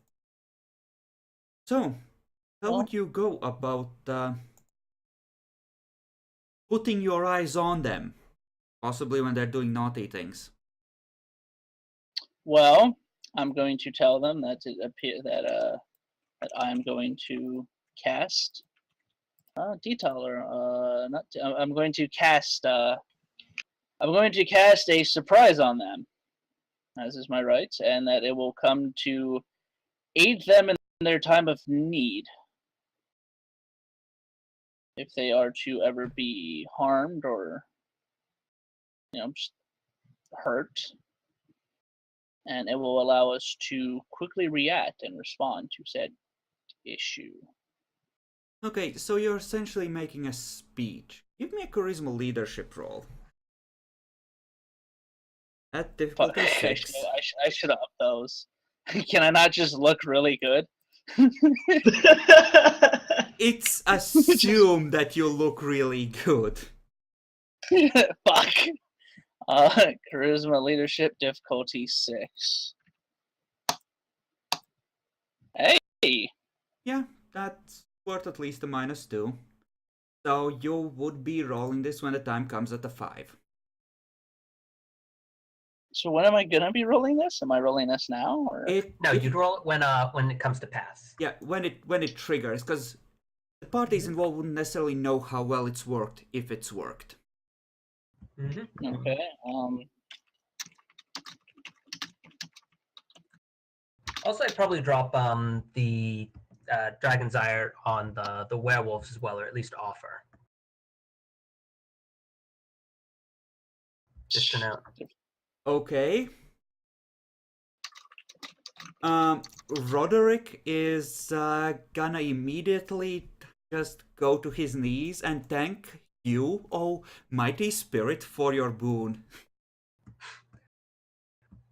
So, how would you go about putting your eyes on them? Possibly when they're doing naughty things. Well, I'm going to tell them that that I'm going to cast detailer. I'm going to cast. I'm going to cast a surprise on them, as is my right, and that it will come to aid them in their time of need. If they are to ever be harmed or, just hurt, and it will allow us to quickly react and respond to said issue. Okay, so you're essentially making a speech. Give me a charisma leadership roll. At Fuck, difficulty 6. I should up those. Can I not just look really good? It's assumed that you look really good. Fuck. Charisma leadership difficulty 6. Hey. Yeah, that's worth at least a -2. So you would be rolling this when the time comes at a 5. So when am I gonna be rolling this? Am I rolling this now? Or No, you'd roll it when it comes to pass. Yeah, when it triggers, because the parties involved wouldn't necessarily know how well it's worked if it's worked. Okay. Also, I'd probably drop the Dragon's Ire on the werewolves as well, or at least offer. Just to know. Okay. Roderick is gonna immediately just go to his knees and thank you, oh mighty spirit, for your boon.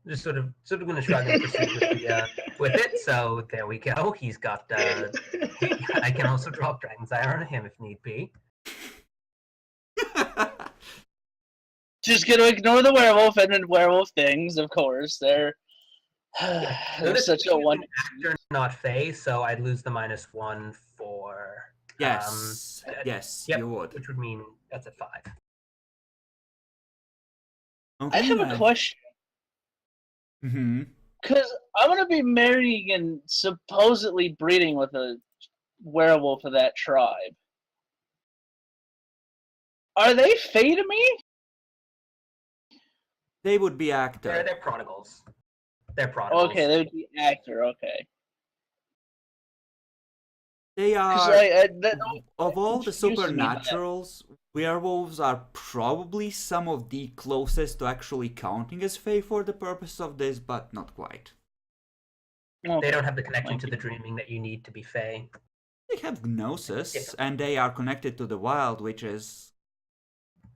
Just sort of going to shrug and proceed with it. So there we go. He's got. I can also drop Dragon's Ire on him if need be. Just gonna ignore the werewolf and the werewolf things, of course. They're such a one. Actor, not Fae, so I'd lose the -1 for. Yes, yep, you would. Which would mean that's at 5. Okay, I have a question. Because I'm gonna be marrying and supposedly breeding with a werewolf of that tribe. Are they Fae to me? They would be actor. They're prodigals. They're prodigals. Okay, they would be actor. Okay. They are. Of all the confuses me, supernaturals, werewolves are probably some of the closest to actually counting as Fae for the purpose of this, but not quite. They don't have the connection Thank to you. the dreaming that you need to be Fae. They have gnosis, Different. and they are connected to the wild, which is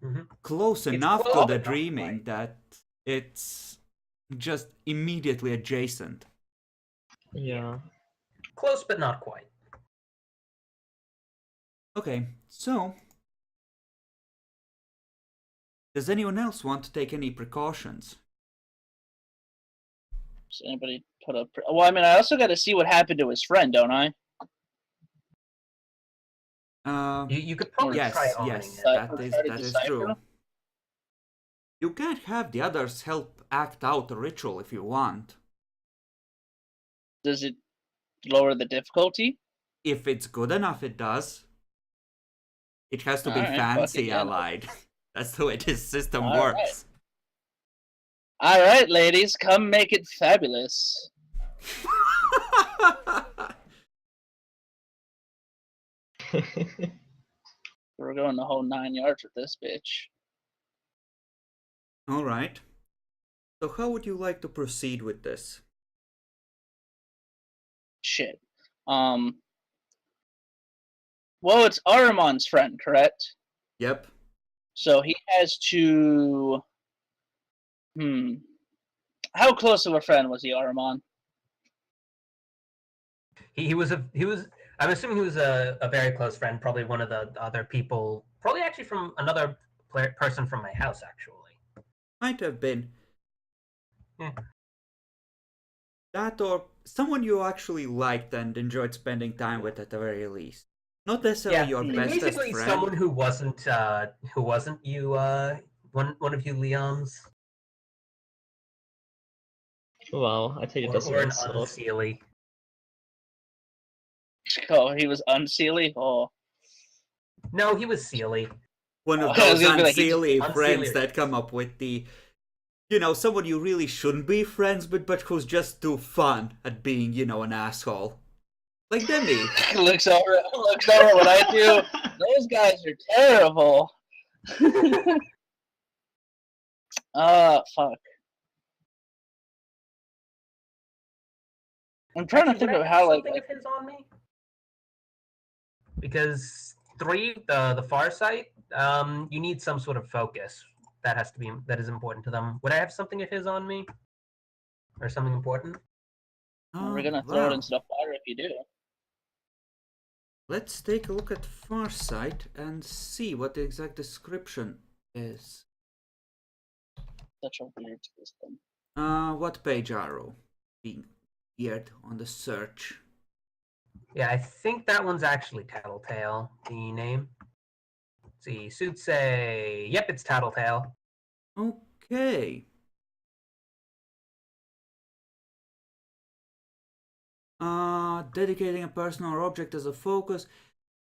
Mhm. close It's enough close, to but the not dreaming quite. that it's just immediately adjacent. Yeah. Close, but not quite. Okay, so does anyone else want to take any precautions? Does anybody put up? Well, I mean, I also got to see what happened to his friend, don't I? You could probably try yes, opening yes, it. Try to that is decipher? true. You can have the others help act out the ritual if you want. Does it lower the difficulty? If it's good enough, it does. It has to be Alright, fuck it, fancy yeah, no. allied. That's the way this system All right. works. All right, ladies, come make it fabulous. We're going the whole 9 yards with this bitch. All right. So how would you like to proceed with this? Shit. Well, it's Ahriman's friend, correct? Yep. So he has to. How close of a friend was he, Ahriman? He was. I'm assuming he was a very close friend. Probably one of the other people. Probably actually from another person from my house. Actually. Might have been. Yeah. That or someone you actually liked and enjoyed spending time with at the very least. Not necessarily your bestest basically friend. someone who wasn't you. One of you Leons. Wow, I take it as Or an an insult. unseelie. Oh, he was unseelie? Oh. No, he was Sealy. One of I those was gonna be like, unseelie Unseelie friends that friends. come up with the, someone you really shouldn't be friends with, but who's just too fun at being, an asshole. Like Demi. looks over what I do. Those guys are terrible. Fuck. I'm trying to think Would I of have how, like, something of his on me? Because 3, the far sight, you need some sort of focus. That is important to them. Would I have something of his on me? Or something important? we're gonna throw it into the fire if you do. Let's take a look at Farsight and see what the exact description is. Such a weird system. What page arrow being geared on the search? Yeah, I think that one's actually Tattletale, the name. Let's see, suits say, yep, it's Tattletale. Okay. Dedicating a person or object as a focus.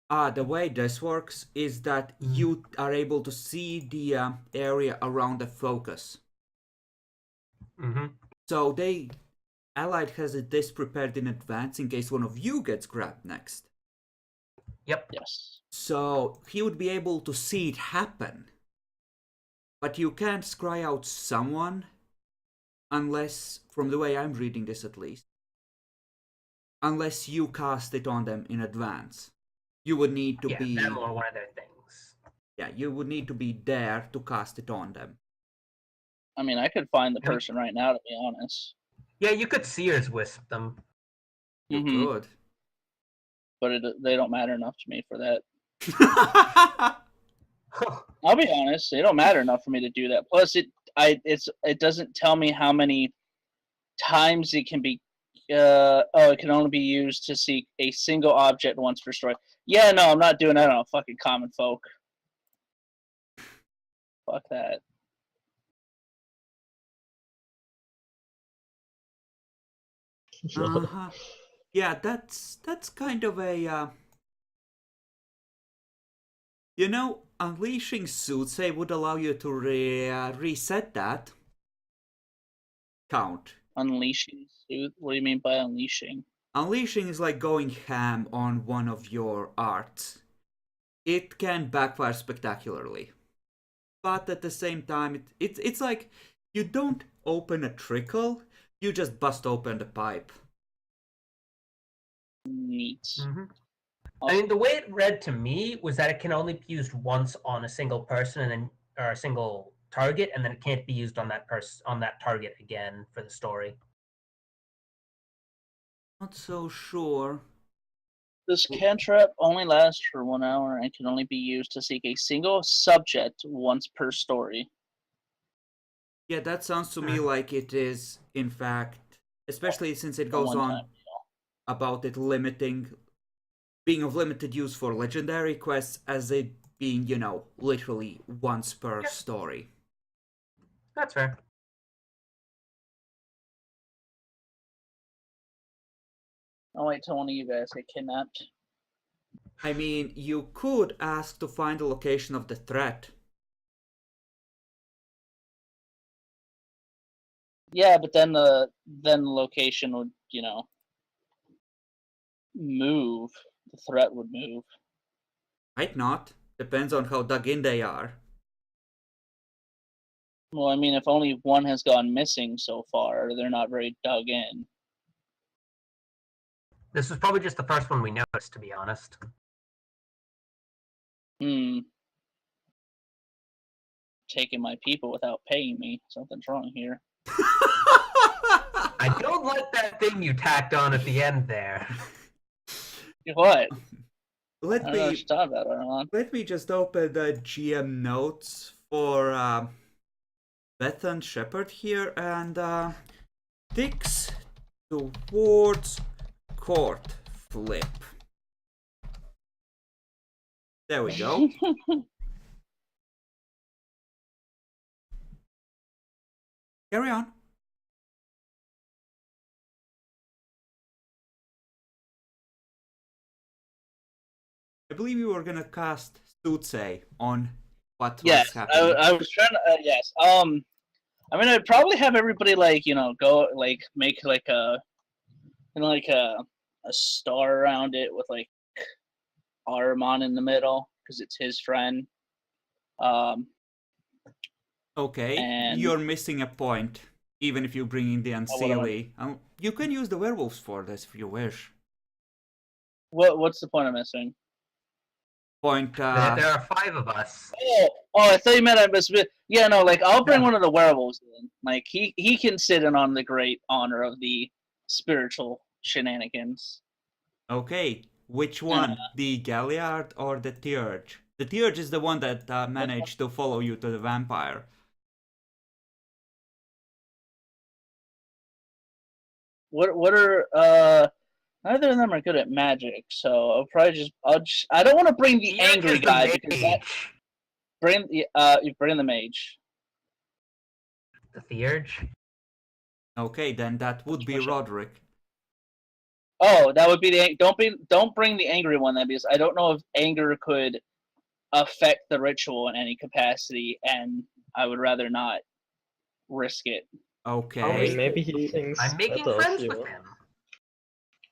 The way this works is that you are able to see the area around the focus. Mm-hmm. So Allied has this prepared in advance in case one of you gets grabbed next. Yep. Yes. So he would be able to see it happen. But you can't scry out someone unless, from the way I'm reading this at least, unless you cast it on them in advance. You would need to be... them or one of their things. Yeah, you would need to be there to cast it on them. I mean, I could find the person right now, to be honest. Yeah, you could Seer's Wisp them. You could. But they don't matter enough to me for that. I'll be honest, they don't matter enough for me to do that. Plus, it doesn't tell me how many times it can be. It can only be used to seek a single object once destroyed. Yeah, no, I'm not doing that on a fucking common folk. Fuck that. Yeah, that's kind of a unleashing Soothsay would allow you to reset that count. Unleashing? What do you mean by unleashing? Unleashing is like going ham on one of your arts. It can backfire spectacularly, but at the same time, it's like you don't open a trickle, you just bust open the pipe. Neat. Mm-hmm. I mean, the way it read to me was that it can only be used once on a single person, and then or a single target, and then it can't be used on that target again for the story. Not so sure. This cantrip only lasts for 1 hour and can only be used to seek a single subject once per story. Yeah, that sounds to me like it is, in fact, especially since it goes on about it being of limited use for legendary quests, as it being, literally once per story. That's fair. I'll wait till one of you guys get kidnapped. I mean, you could ask to find the location of the threat. Yeah, but then the location would, move. The threat would move. Might not. Depends on how dug in they are. Well, I mean, if only one has gone missing so far, they're not very dug in. This was probably just the first one we noticed, to be honest. Taking my people without paying me. Something's wrong here. I don't like that thing you tacked on at the end there. What? Let I don't know what you're talking about, Armand. Let me just open the GM notes for Bethan Shepherd here, and ticks towards court flip. There we go. Carry on. I believe you were gonna cast Soothsay on what was happening. I was trying to. Yes. I mean, I'd probably have everybody go make a star around it with Armand in the middle because it's his friend. Okay, and you're missing a point. Even if you bring in the Unseelie, you can use the werewolves for this if you wish. What's the point I'm missing? Point. There are 5 of us. Oh, I thought you meant I missed. Yeah, no, I'll bring one of the werewolves in. He can sit in on the great honor of the spiritual shenanigans. Okay, which one? The Galliard or the Theurge? The Theurge is the one that managed to follow you to the vampire. What are neither of them are good at magic, so I'll probably I don't want to bring the angry guy because bring the mage. The Theurge? Okay, then that would be Roderick. Oh, that would be don't bring the angry one then, because I don't know if anger could affect the ritual in any capacity, and I would rather not risk it. Okay. I mean, maybe he thinks I'm making better friends of with you. him.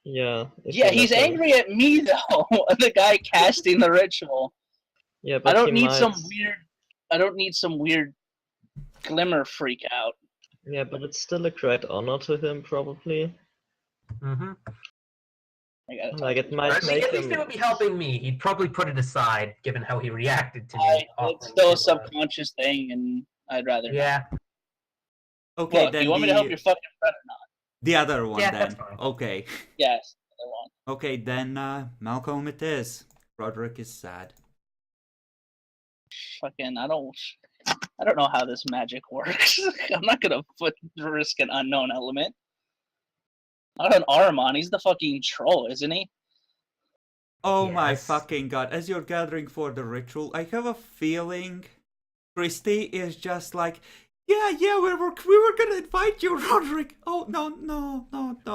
Yeah. Yeah, he's angry at me though. The guy casting the ritual. Yeah, but I don't need some weird glimmer freak out. Yeah, but it's still a great honor to him, probably. Mm-hmm. Like, it might make at least him... it would be helping me. He'd probably put it aside, given how he reacted to me. It's still a subconscious thing, and I'd rather Yeah. not. Okay, Look, then you want me to help your fucking friend or not? The other one, Yeah, then. that's fine. Okay. Yes, the other one. Okay, then Malcolm it is. Roderick is sad. Fucking, I don't know how this magic works. I'm not gonna risk an unknown element. Not an Armand, he's the fucking troll, isn't he? Oh my Yes. fucking god, as you're gathering for the ritual, I have a feeling Trusty is just like, yeah, we were gonna invite you, Roderick. Oh, no,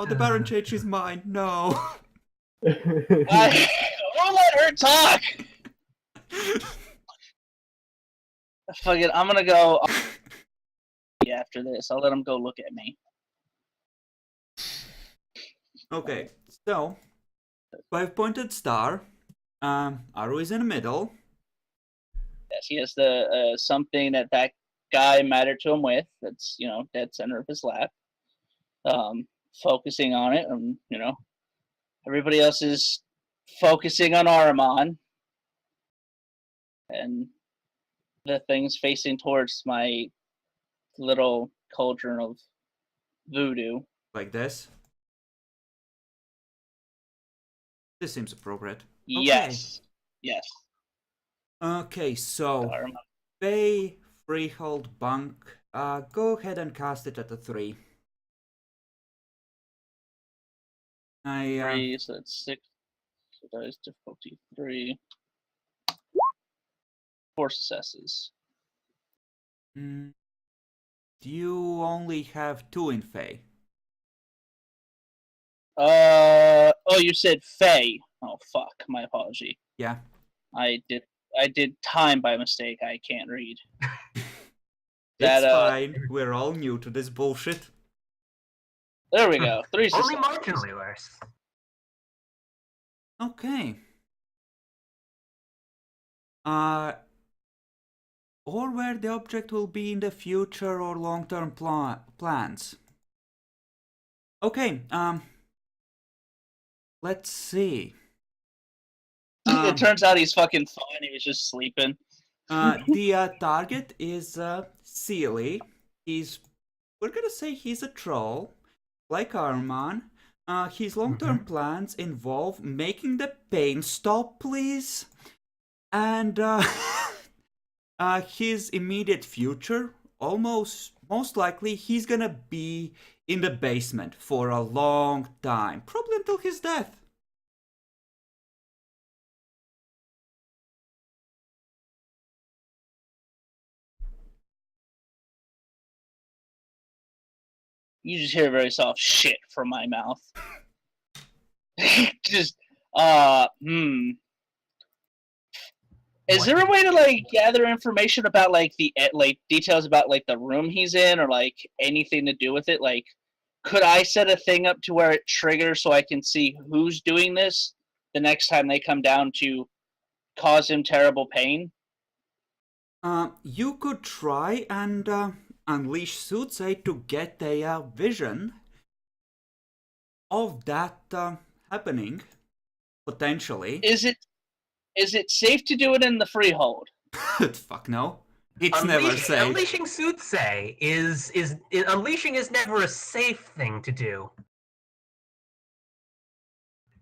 the Baron changed his mind, no. I won't let her talk! Fuck it, I'm gonna go after this. I'll let him go look at me. Okay, so 5-pointed star. Aru is in the middle. Yes, he has the something that guy mattered to him with. That's dead center of his lap. Focusing on it, and Everybody else is focusing on Aramon. And the thing's facing towards my little cauldron of voodoo. Like this. This seems appropriate. Yes. Yes. Okay, so Aramon. Bay, Freehold, Bunk. Go ahead and cast it at a 3. I 3, so that's 6. So that is difficulty 3. 4 successes. You only have 2 in Fey. Oh, you said Fae. Oh, fuck. My apology. Yeah. I did time by mistake. I can't read. It's fine. We're all new to this bullshit. There we go. 3 Only successes. marginally worse. Okay. Or where the object will be in the future or long-term plans. Okay, let's see. It turns out he's fucking fine. He was just sleeping. The target is Sealy. We're gonna say he's a troll, like Arman. His long-term plans involve making the pain stop, please. And his immediate future, most likely, he's gonna be in the basement for a long time, probably until his death. You just hear very soft shit from my mouth. Just, Is there a way to like gather information about like the details about like the room he's in or like anything to do with it? Like, could I set a thing up to where it triggers so I can see who's doing this the next time they come down to cause him terrible pain? You could try and unleash Soothsay to get a vision of that happening, potentially. Is it safe to do it in the freehold? Fuck no. It's never safe. Unleashing Soothsay unleashing is never a safe thing to do.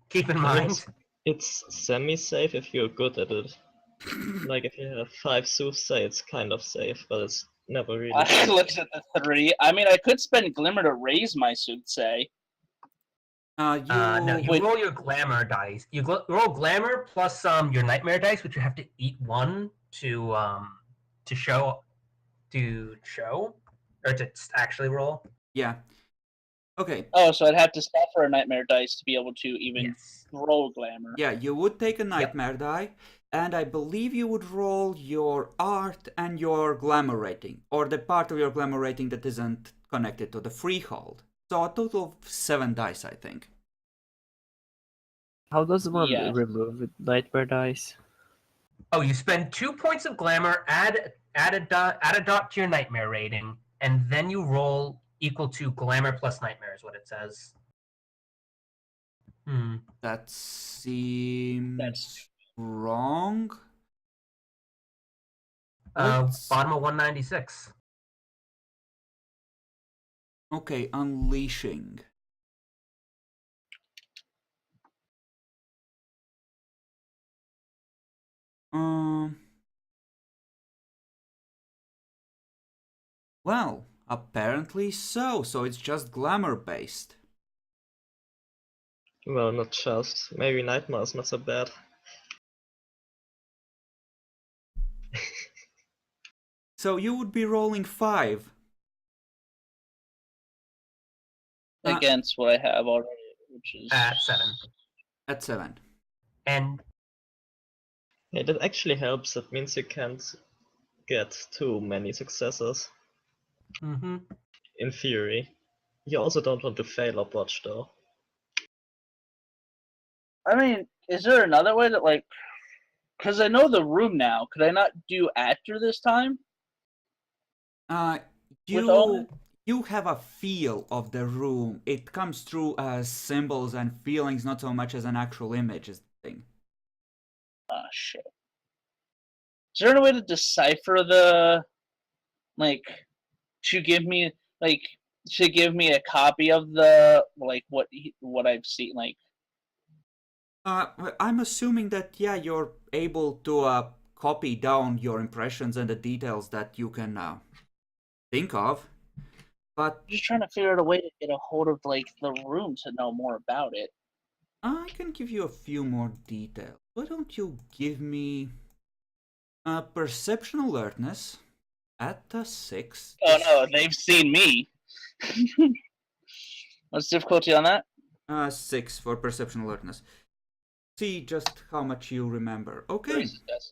Keep in mind. It's semi-safe if you're good at it. Like if you have 5 Soothsay, it's kind of safe, but it's never really. I looked at the 3. I mean, I could spend Glimmer to raise my Soothsay. No, you roll your glamour dice. You roll glamour plus your nightmare dice, which you have to eat 1 to show, or to actually roll. Yeah. Okay. Oh, so I'd have to suffer a nightmare dice to be able to even roll glamour. Yeah, you would take a nightmare die, and I believe you would roll your art and your glamour rating, or the part of your glamour rating that isn't connected to the freehold. So a total of 7 dice, I think. How does one remove nightmare dice? Oh, you spend 2 points of glamour, add a dot to your nightmare rating, and then you roll equal to glamour plus nightmare is what it says. That seems wrong. Bottom of 196. Okay, unleashing. Well, apparently so. So it's just glamour based. Well, not just. Maybe Nightmare is not so bad. So you would be rolling 5. Against what I have already, which is... At 7. At 7. And... Hey, that actually helps. That means you can't get too many successes. In theory. You also don't want to fail or botch, though. I mean, is there another way that, like... Because I know the room now. Could I not do after this time? you have a feel of the room. It comes through as symbols and feelings, not so much as an actual image is the thing. Ah, shit. Is there any way to decipher the, like, to give me a copy of the, like, what I've seen, like? I'm assuming that, yeah, you're able to copy down your impressions and the details that you can think of. But I'm just trying to figure out a way to get a hold of, like, the room to know more about it. I can give you a few more details. Why don't you give me perception alertness at a 6? Oh no, they've seen me. What's the difficulty on that? 6 for perception alertness. See just how much you remember. Okay. 3 successes.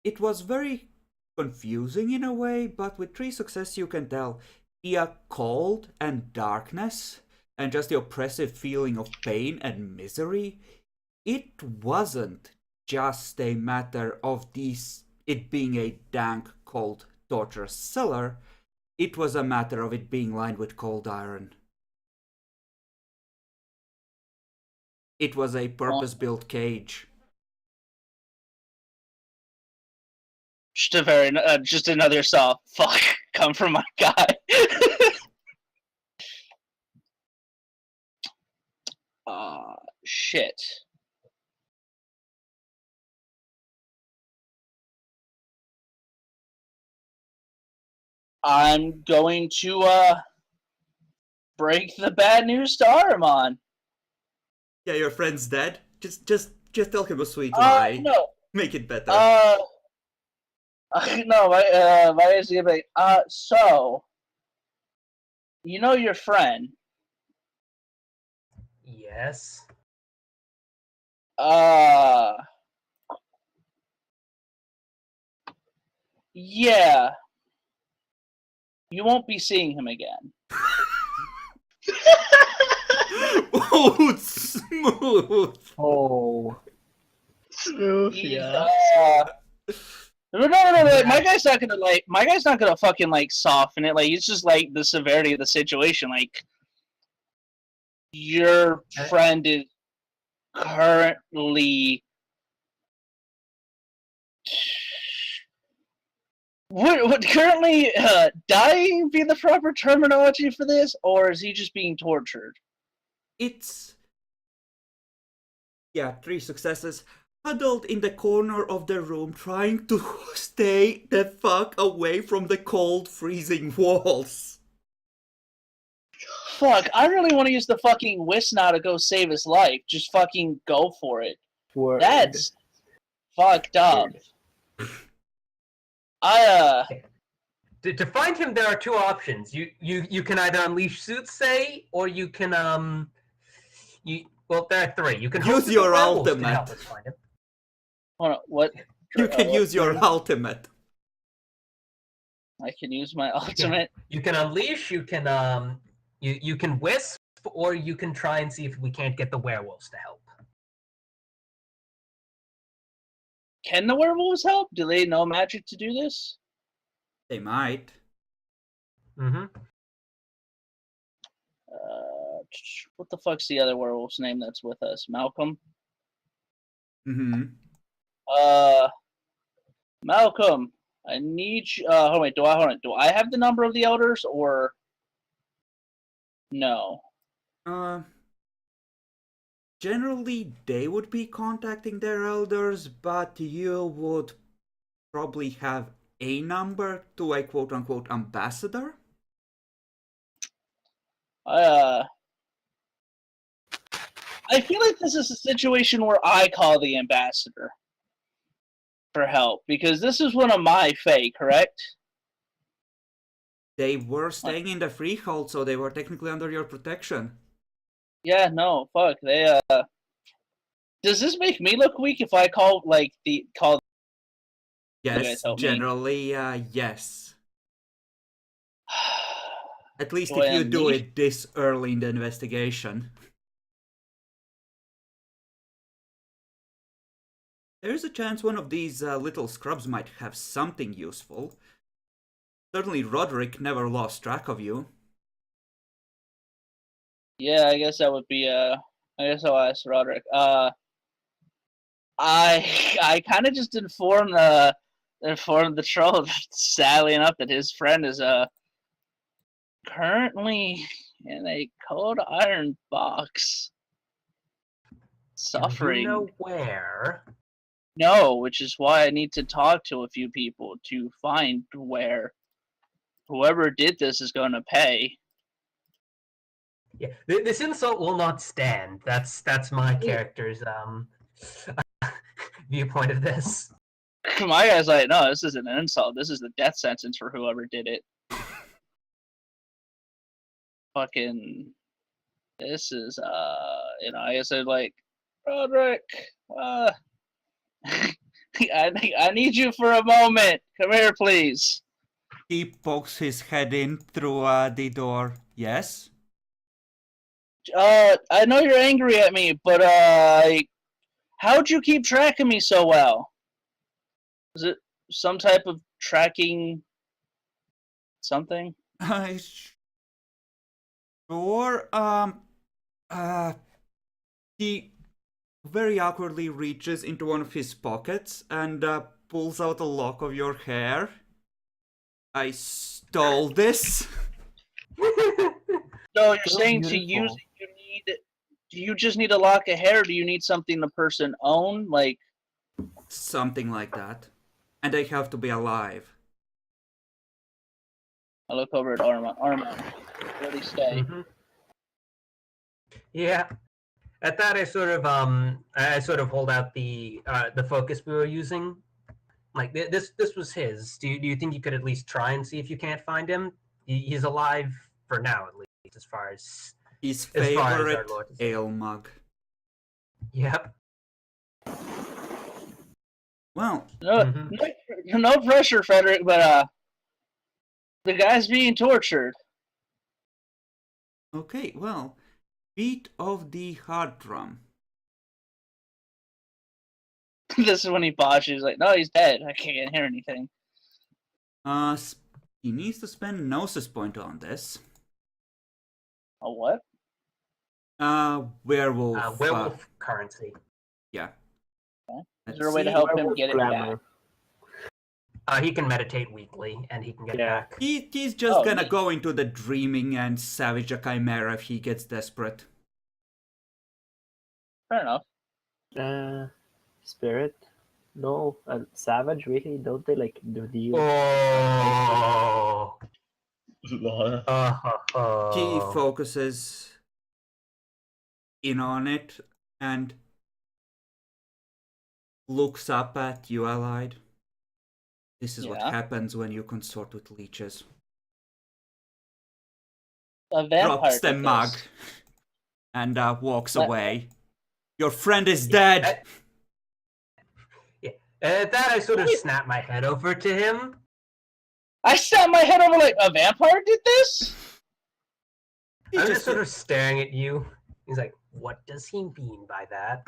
It was very confusing in a way, but with 3 success you can tell the cold and darkness and just the oppressive feeling of pain and misery. It wasn't just a matter of it being a dank, cold, torturous cellar. It was a matter of it being lined with cold iron. It was a purpose-built cage. Just another saw. Fuck, come from my guy. Shit. I'm going to break the bad news to Aramon. Yeah, your friend's dead. Just tell him a sweet lie. No. Make it better. No, my is gonna be so you know your friend. Yes. Yeah. You won't be seeing him again. Oh, smooth. Oh. Smooth, He's, yeah. No. My guy's not gonna fucking like soften it. Like it's just like the severity of the situation. Like your friend is currently would currently dying be the proper terminology for this, or is he just being tortured? It's 3 successes. Huddled in the corner of the room, trying to stay the fuck away from the cold, freezing walls. Fuck, I really want to use the fucking whisk now to go save his life. Just fucking go for it. Word. That's fucked up. To find him, there are 2 options. You can either unleash Soothsay, or you can well, there are 3. You can use your ultimate. to help us find him. Hold on, what? You can use your ultimate. I can use my ultimate. You can unleash. You can you can wisp, or you can try and see if we can't get the werewolves to help. Can the werewolves help? Do they know magic to do this? They might. Mm-hmm. What the fuck's the other werewolf's name that's with us? Malcolm? Mm-hmm. Malcolm, I need you. Hold on. Do I have the number of the elders or no? Generally, they would be contacting their elders, but you would probably have a number to a quote-unquote ambassador. I feel like this is a situation where I call the ambassador for help, because this is one of my fae, correct? They were staying in the freehold, so they were technically under your protection. Yeah, no, fuck. Does this make me look weak if I call Yes, generally, yes. At least if you do it this early in the investigation. There's a chance one of these little scrubs might have something useful. Certainly Roderick never lost track of you. Yeah, I guess that would be I guess I'll ask Roderick. I kind of just informed the troll, sadly enough, that his friend is currently in a cold iron box, suffering. Do you know where? No, which is why I need to talk to a few people to find where. Whoever did this is going to pay. Yeah, this insult will not stand. That's my character's viewpoint of this. My guy's like, no, this isn't an insult. This is the death sentence for whoever did it. Fucking, this is I guess I'd like, Roderick, I need you for a moment. Come here, please. He pokes his head in through the door. Yes? I know you're angry at me, but how'd you keep track of me so well? Is it some type of tracking something? Sure. He very awkwardly reaches into one of his pockets and pulls out a lock of your hair. I stole this. So you're So saying to beautiful. use it, do you just need a lock of hair? Or do you need something the person own? Like, Something like that. And they have to be alive. I look over at Arma. Arma, where do you stay? Mhm. Yeah. At that, I sort of hold out the focus we were using. Like this was his. Do you think you could at least try and see if you can't find him? He's alive for now, at least, as far as His as far as our favorite Lord is- ale mug. Yep. Well, No, Mhm. no pressure, Frederick, but the guy's being tortured. okay, well, beat of the hard drum. This is when he botches. He's like, no, he's dead. I can't hear anything. He needs to spend Gnosis point on this. A what? Werewolf. Werewolf currency. Yeah. Okay. Is Let's there a way to see. help him get it back? Glamour. He can meditate weekly, and he can get Yeah. back. He's just Oh, gonna neat. go into the dreaming and savage a chimera if he gets desperate. Fair enough. Spirit? No, Savage, really? Don't they like do the Oh. Lol. He focuses in on it and looks up at you, allied. This is what Yeah. happens when you consort with leeches. A vampire Drops the did mug this. and walks What? away. Your friend is dead! At that, I sort of snap my head over to him. I snapped my head over like, a vampire did this? He I'm just just sort of staring at you. He's like, what does he mean by that?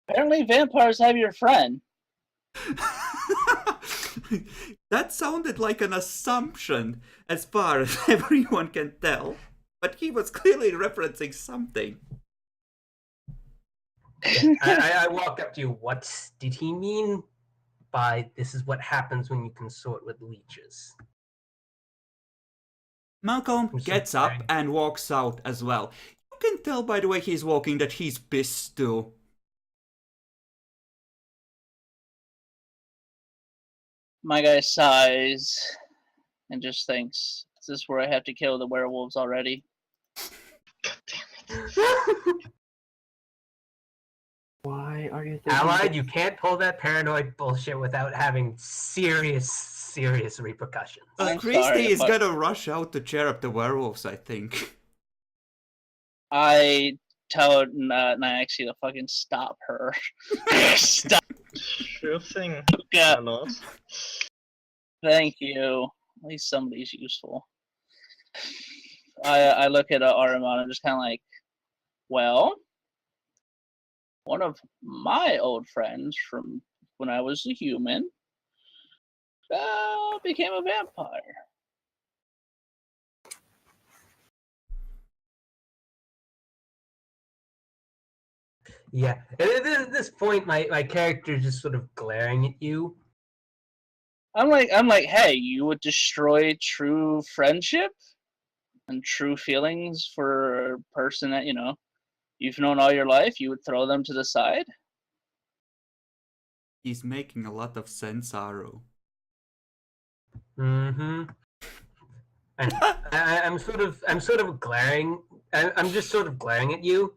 Apparently vampires have your friend. That sounded like an assumption, as far as everyone can tell. But he was clearly referencing something. I walk up to you. What did he mean by this is what happens when you consort with leeches? Malcolm I'm so gets up sorry. and walks out as well. You can tell by the way he's walking that he's pissed too. My guy sighs and just thinks, is this where I have to kill the werewolves already? Why are you thinking Allied, that- you can't pull that paranoid bullshit without having serious repercussions. I'm Christy sorry, is but- gonna rush out to cheer up the werewolves, I think. I tell Nyaxi to fucking stop her. Stop. Sure thing. Yeah, Why not? thank you. At least somebody's useful. I look at Aramon and just kind of like, well, one of my old friends from when I was a human became a vampire. Yeah. At this point, my character is just sort of glaring at you. I'm like, hey, you would destroy true friendship and true feelings for a person that, you've known all your life? You would throw them to the side? He's making a lot of sense, Aru. Mm-hmm. And I'm sort of glaring. I'm just sort of glaring at you.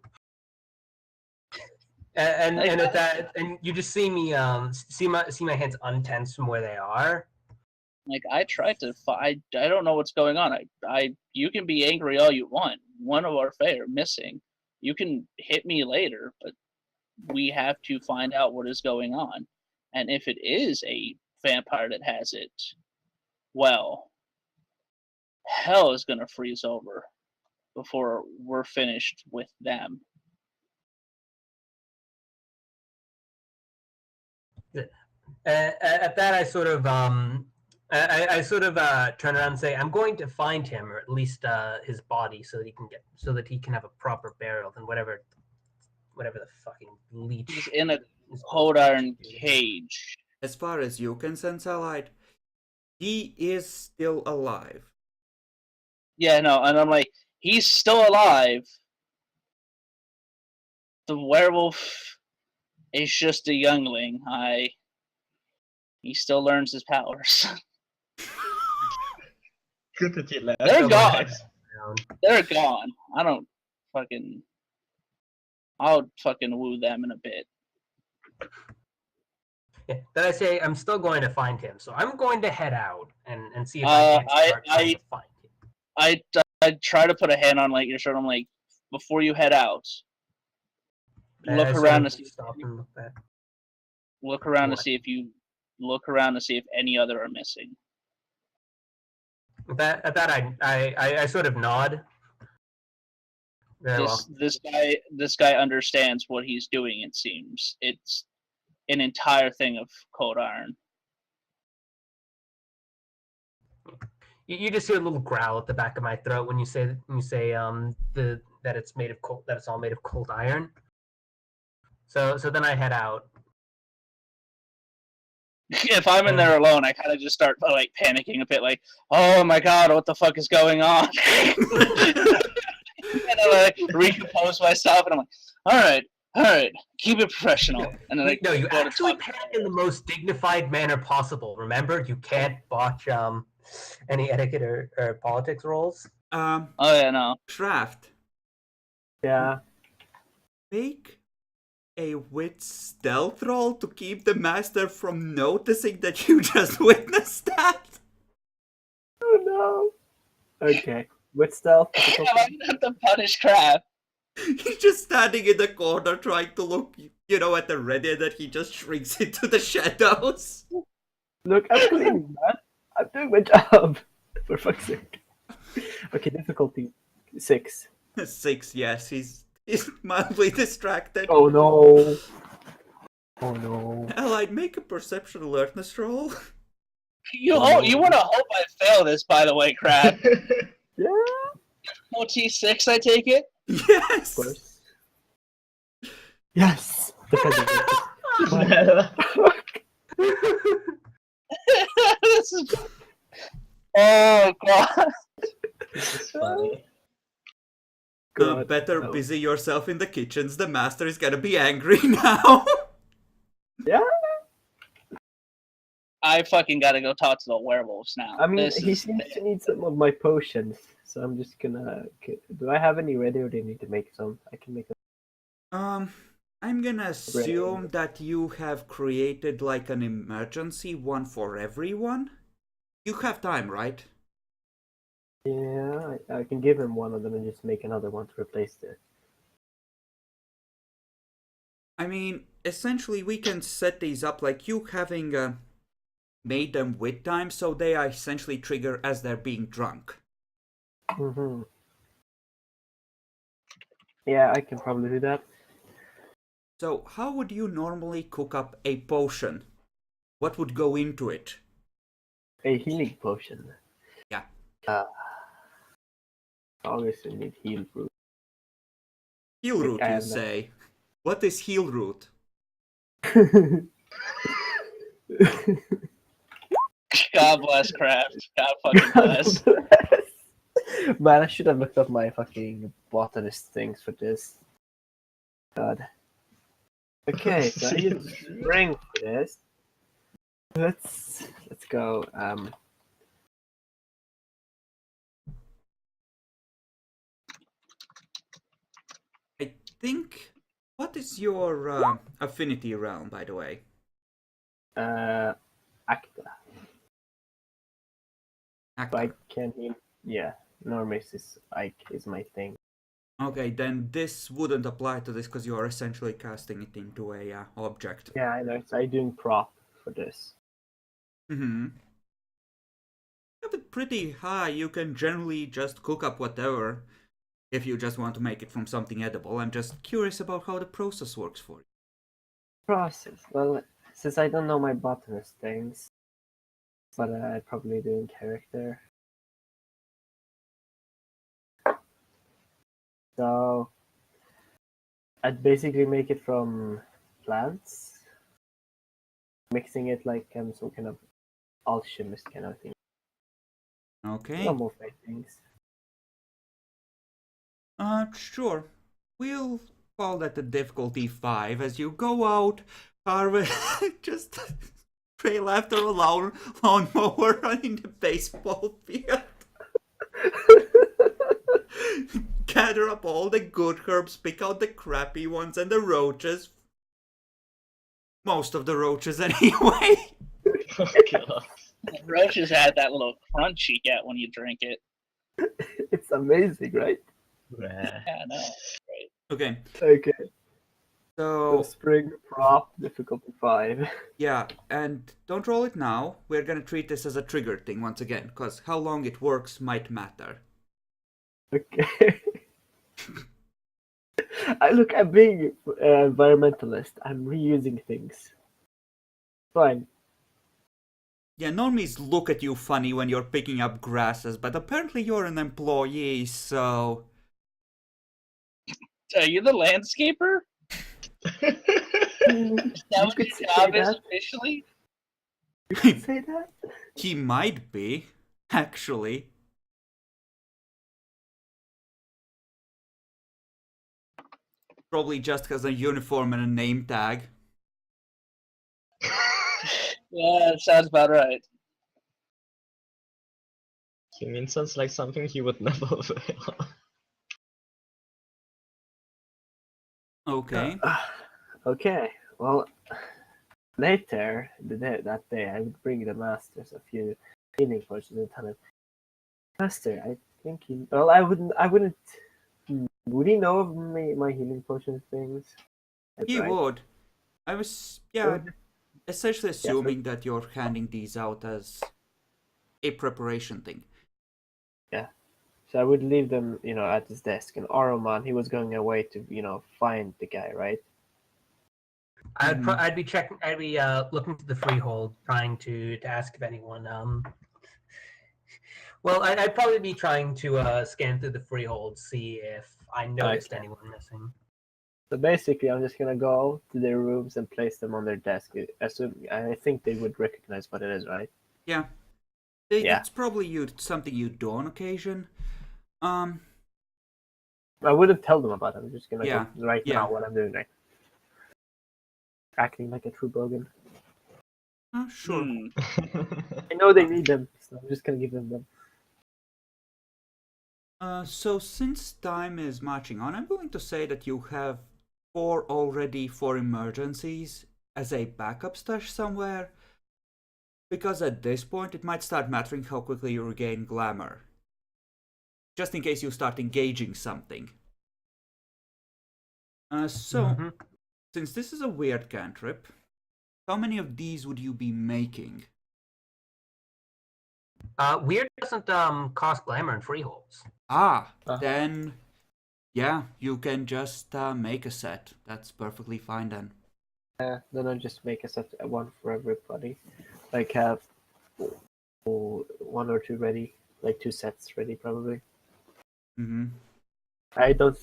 And at that, and you just see me see my hands untense from where they are. Like, I tried to I don't know what's going on. You can be angry all you want. One of our Fae are missing. You can hit me later, but we have to find out what is going on. And if it is a vampire that has it, well, hell is gonna freeze over before we're finished with them. At that, I sort of I sort of turn around and say, I'm going to find him, or at least his body, so that he can have a proper burial, and whatever the fucking leech. He's in a cold iron cage. As far as you can sense, Allied, he is still alive. Yeah, no, and I'm like, he's still alive. The werewolf is just a youngling. He still learns his powers. Good that you laughed. They're gone. Alex. They're gone. I'll fucking woo them in a bit. Yeah, then I say I'm still going to find him, so I'm going to head out and see if I can start trying to find him. I try to put a hand on like your shoulder. I'm like, before you head out, look around to see. Look around to see if any other are missing. At that, I sort of nod. Very well. This guy understands what he's doing. It seems it's an entire thing of cold iron. You just hear a little growl at the back of my throat when you say that it's made of cold, that it's all made of cold iron. So then I head out. If I'm in there alone, I kind of just start like panicking a bit, like, oh my god, what the fuck is going on? And I like recompose myself, and I'm like, all right, keep it professional. And then no, you actually panic in the most dignified manner possible. Remember, you can't botch any etiquette or politics roles. Oh yeah, no. Craft. Yeah. Make a wit stealth roll to keep the master from noticing that you just witnessed that. Oh no. Okay. Wit stealth. I'm gonna have to punish Crab. He's just standing in the corner trying to look, at the ready, that he just shrinks into the shadows. Look, I'm cleaning, man. I'm doing my job. For fuck's sake. Okay, difficulty 6. 6, yes, he's mildly distracted. Oh no. Oh no. Allied, make a perception alertness roll. You want to hope I fail this, by the way, Crab. Yeah. OT6, I take it? Yes! Of course. Yes! This is... Oh, God. This is funny. The better busy yourself in the kitchens, the master is gonna be angry now. Yeah? I fucking gotta go talk to the werewolves now. I mean, he seems to need some of my potions, so I'm just gonna... Do I have any ready, or do you need to make some? I can make them. I'm gonna assume that you have created like an emergency one for everyone. You have time, right? Yeah, I can give him one of them and just make another one to replace it. I mean, essentially we can set these up like you having made them with time, so they essentially trigger as they're being drunk. Mm-hmm. Yeah, I can probably do that. So, how would you normally cook up a potion? What would go into it? A healing potion. Yeah. Obviously need heal root. Heal Like, root, I you have that. say? What is heal root? God bless Craft. God fucking bless. Man, I should have looked up my fucking botanist things for this. God. Okay, so I use spring for this. Let's go. I think. What is your affinity realm, by the way? Acta. Actor. I can heal. Yeah, Normis is my thing. Okay, then this wouldn't apply to this because you are essentially casting it into a object. Yeah, I know. So I'm doing prop for this. Mm-hmm. You have it pretty high. You can generally just cook up whatever if you just want to make it from something edible. I'm just curious about how the process works for you. Process. Well, since I don't know my botanist things, but I probably do in character. So I'd basically make it from plants, mixing it like some kind of alchemist kind of thing. Okay. No more fake things. Sure. We'll call that the difficulty 5 as you go out, carve just trail after a lawnmower running the baseball field. Gather up all the good herbs, pick out the crappy ones and the roaches. Most of the roaches, anyway. Oh god. Roaches had that little crunch you get when you drink it. It's amazing, right? Nah. Yeah, no. Right. Okay, Okay. so So spring prop difficulty 5. yeah, and don't roll it now. We're gonna treat this as a trigger thing once again, because how long it works might matter. Okay. I'm being environmentalist. I'm reusing things. Fine. Yeah, normies look at you funny when you're picking up grasses, but apparently you're an employee, so... Are you the landscaper? Is that what could your say job is that. officially? You can say that? He might be, actually. Probably just has a uniform and a name tag. Yeah, that sounds about right. You mean sounds like something he would never wear. Okay. Okay. Well, later that day, I would bring the masters a few healing potions and tell him, Master, I think he. Well, I wouldn't. Would he know of my healing potion things? That's He right. would. I was, essentially assuming that you're handing these out as a preparation thing. Yeah. So I would leave them, at his desk. And Aroman, he was going away to, find the guy, right? I'd be checking. I'd be looking to the freehold, trying to ask if anyone. Well, I'd probably be trying to scan through the freehold, see if I noticed Okay. anyone missing. So basically, I'm just gonna go to their rooms and place them on their desk. I think they would recognize what it is, right? Yeah. Yeah. It's probably something you do on occasion. I wouldn't tell them about it. I'm just gonna Yeah, go right yeah. now what I'm doing right. Acting like a true bogan. Sure. I know they need them, so I'm just gonna give them them. So since time is marching on, I'm willing to say that you have 4 already for emergencies as a backup stash somewhere. Because at this point, it might start mattering how quickly you regain glamour. Just in case you start engaging something. Since this is a weird cantrip, how many of these would you be making? Weird doesn't cost glamour and freeholds. Then Yeah, you can just make a set. That's perfectly fine then. Then I'll just make a set one for everybody. Like have one or two ready, like 2 sets ready probably. Mm-hmm. I don't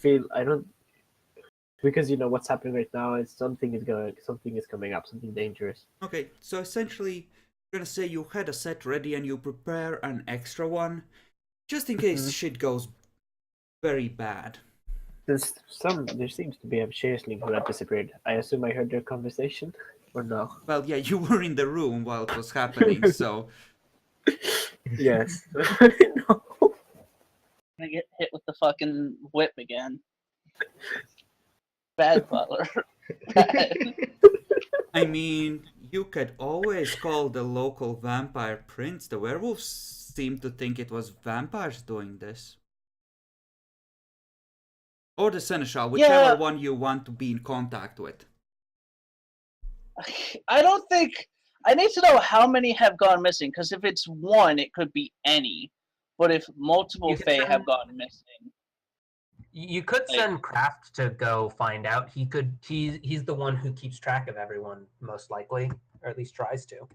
because you know what's happening right now is something is coming up, something dangerous. Okay, so essentially, you're gonna say you had a set ready and you prepare an extra one, just in case shit goes very bad. There seems to be a changeling who had disappeared. I assume I heard their conversation, or no? Well, yeah, you were in the room while it was happening, so Yes. No. I get hit with the fucking whip again. Bad butler. Bad. I mean, you could always call the local vampire prince. The werewolves seem to think it was vampires doing this. Or the seneschal, whichever Yeah. one you want to be in contact with. I don't think. I need to know how many have gone missing, because if it's one, it could be any. But if multiple You could Fae send- have gone missing, You could Like- send Kraft to go find out. He's the one who keeps track of everyone, most likely, or at least tries to.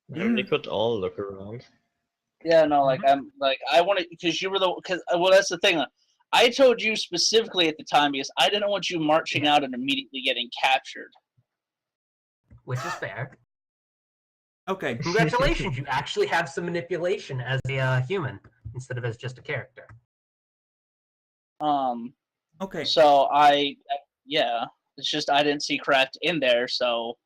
We could all look around. yeah, no, like I wanted, because you were well, that's the thing. I told you specifically at the time because I didn't want you marching out and immediately getting captured. Which is fair. Okay, Congratulations, you actually have some manipulation as a human instead of as just a character. okay. So yeah, it's just I didn't see Kraft in there, so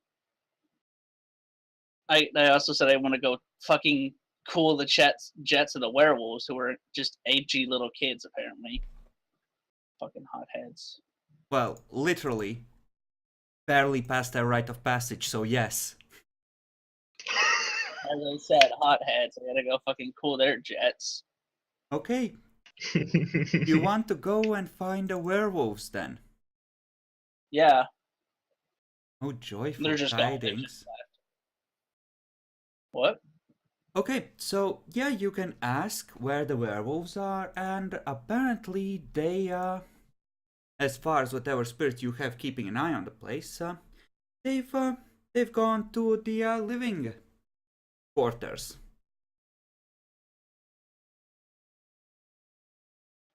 I also said I want to go fucking cool the jets of the werewolves who were just AG little kids apparently. Fucking hotheads. Well, literally, barely past their rite of passage, so yes. As I said, hotheads. I gotta go fucking cool their jets. Okay, you want to go and find the werewolves then? Yeah, Oh, joyful they're just gone. tidings. What? Okay, so yeah, you can ask where the werewolves are, and apparently they, as far as whatever spirit you have keeping an eye on the place, they've gone to the living quarters.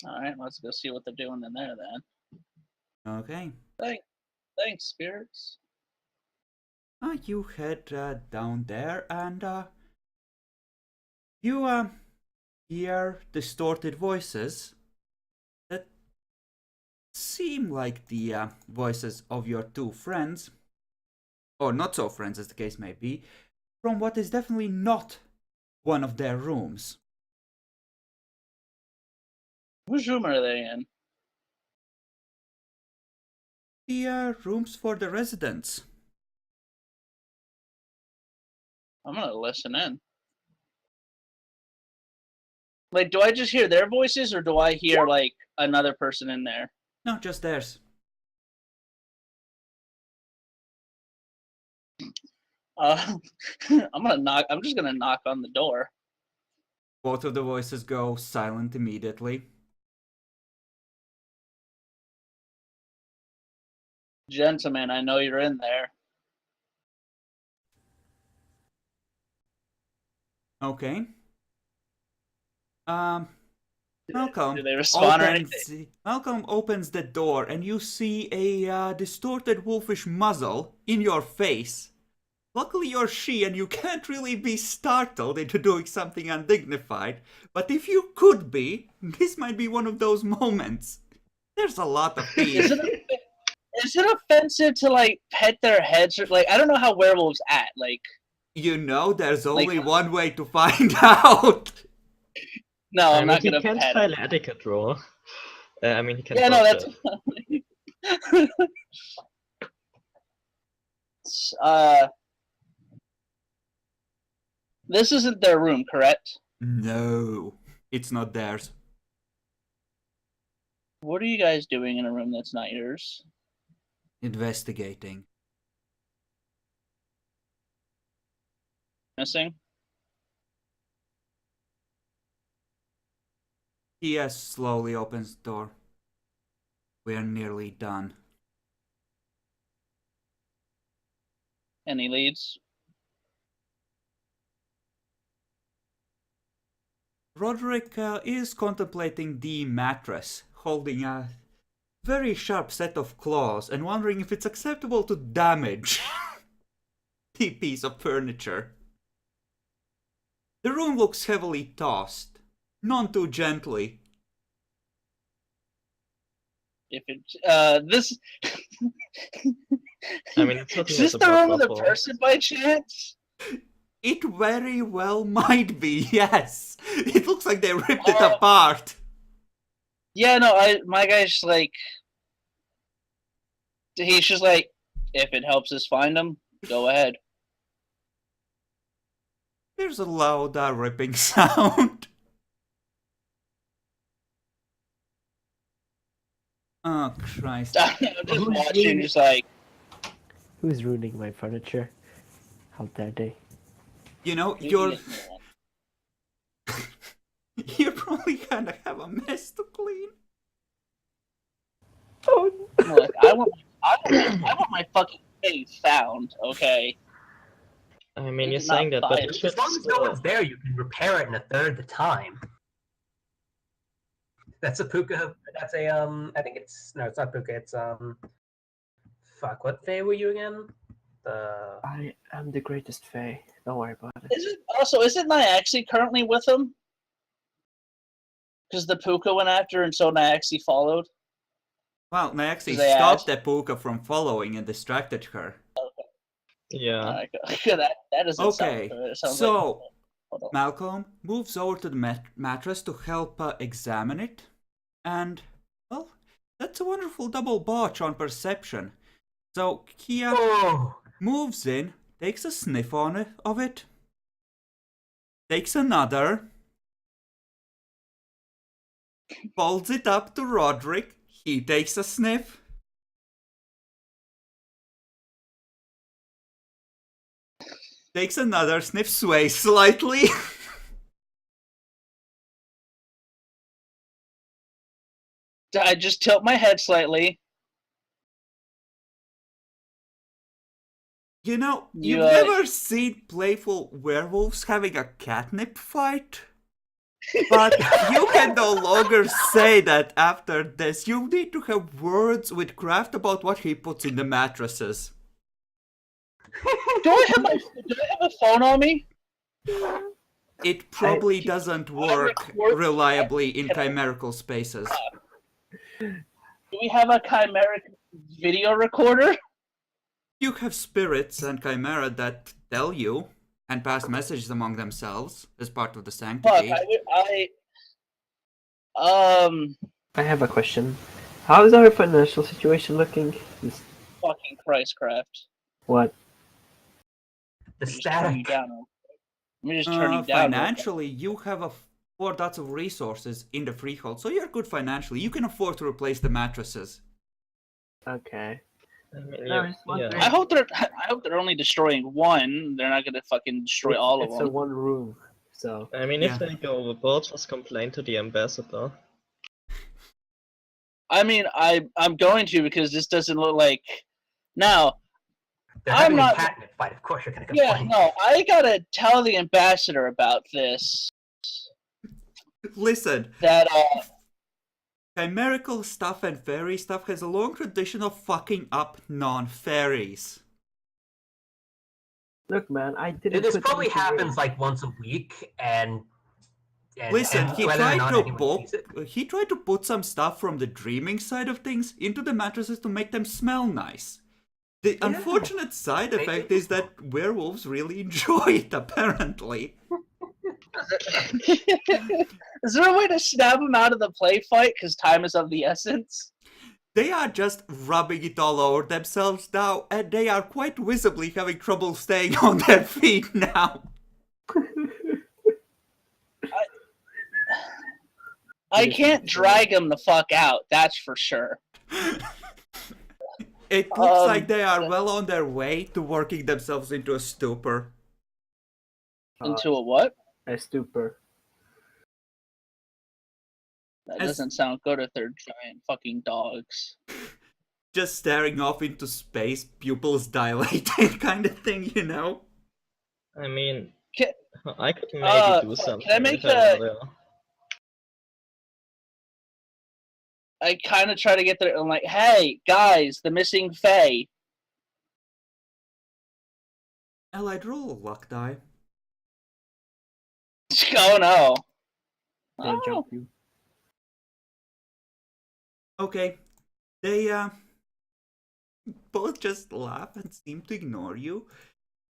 All right, let's go see what they're doing in there then. Okay. Thanks, spirits. You head down there, and you hear distorted voices that seem like the voices of your two friends, or not so friends as the case may be, from what is definitely not one of their rooms. Whose room are they in? The rooms for the residents. I'm gonna listen in. Like, do I just hear their voices, or do I hear like another person in there? No, just theirs. I'm gonna knock. I'm just gonna knock on the door. Both of the voices go silent immediately. Gentlemen, I know you're in there. Okay. Malcolm Do they respond or Malcolm opens the door, and you see a distorted wolfish muzzle in your face. Luckily you're she, and you can't really be startled into doing something undignified, but if you could be, this might be one of those moments. There's a lot of these. Is it offensive to like pet their heads, or like I don't know how werewolves act, like. You know, there's only one way to find out. No, I'm not he gonna can't pet file it. etiquette roll. He can. Yeah, no, that's. This isn't their room, correct? No, it's not theirs. What are you guys doing in a room that's not yours? Investigating. Missing? He slowly opens the door. We're nearly done. Any leads? Roderick is contemplating the mattress, holding a very sharp set of claws and wondering if it's acceptable to damage the piece of furniture. The room looks heavily tossed, none too gently. If it this I mean, it's is this the room with a person by chance? It very well might be, yes. It looks like they ripped it apart. Yeah, no, my guy's just like, he's just like, if it helps us find them, go ahead. There's a loud ripping sound. Oh, Christ. I'm just watching, just like... Who's ruining my furniture? How dare they? You know, you're probably gonna have a mess to clean. Oh, Look, I want my fucking face found, okay? I mean, They you're did not saying that, buy but it. As long as no one's there, you can repair it in a third the time. That's a puka. That's a I think it's no, it's not puka. It's fuck. What fae were you again? I am the greatest fae. Don't worry about it. Isn't Nyaxi currently with him? Because the Puka went after and so Nyaxi followed? Well, Nyaxi They stopped asked- the Puka from following and distracted her. yeah. Alright, that doesn't Okay, sound good. It sounds so like... Hold on. Malcolm moves over to the mattress to help examine it. And, well, that's a wonderful double botch on perception. So Kia moves in, takes a sniff of it, takes another, folds it up to Roderick, he takes a sniff, takes another sniff, sways slightly. I just tilt my head slightly. You know, You, you've never seen playful werewolves having a catnip fight? But you can no longer say that after this. You need to have words with Kraft about what he puts in the mattresses. Do I have a phone on me? It probably doesn't work record- reliably in chimerical spaces. Do we have a chimeric video recorder? You have spirits and chimera that tell you and pass messages among themselves as part of the Fuck, sanctity. I have a question. How is our financial situation looking? Fucking Christcraft. What? The Let me just turn you static. down. Let me just turn you down. Financially, you have 4 dots of resources in the freehold, so you're good financially. You can afford to replace the mattresses. Okay. I mean, No, I just yeah. wondering. I hope they're only destroying one. They're not gonna fucking destroy all of It's them. a one room, so I mean, Yeah. if they go overboard, just complain to the ambassador. I mean, I'm going to because this doesn't look like. Now, They're I'm having not- a catnip fight. Of course, you're gonna yeah, complain. no, I gotta tell the ambassador about this. Listen, That chimerical stuff and fairy stuff has a long tradition of fucking up non-fairies. look, man, I didn't. This put probably anything happens in. like once a week, and Listen, and he whether or tried not to anyone sees it. he tried to put some stuff from the dreaming side of things into the mattresses to make them smell nice. The Yeah. unfortunate side Maybe. effect is that werewolves really enjoy it, apparently. is there a way to snap him out of the play fight? Because time is of the essence. They are just rubbing it all over themselves now, and they are quite visibly having trouble staying on their feet now. I can't drag him the fuck out. That's for sure. It looks like they are well on their way to working themselves into a stupor. Into a what? A stupor. That As- doesn't sound good if they're giant fucking dogs. Just staring off into space, pupils dilating kind of thing, you know? I mean, Can, I could maybe do can something I make if I were a? there. I kind of try to get there. I'm like, hey guys, the missing Fae. Allied, roll a luck die. Oh no. They Oh. jump you. Okay. They, both just laugh and seem to ignore you.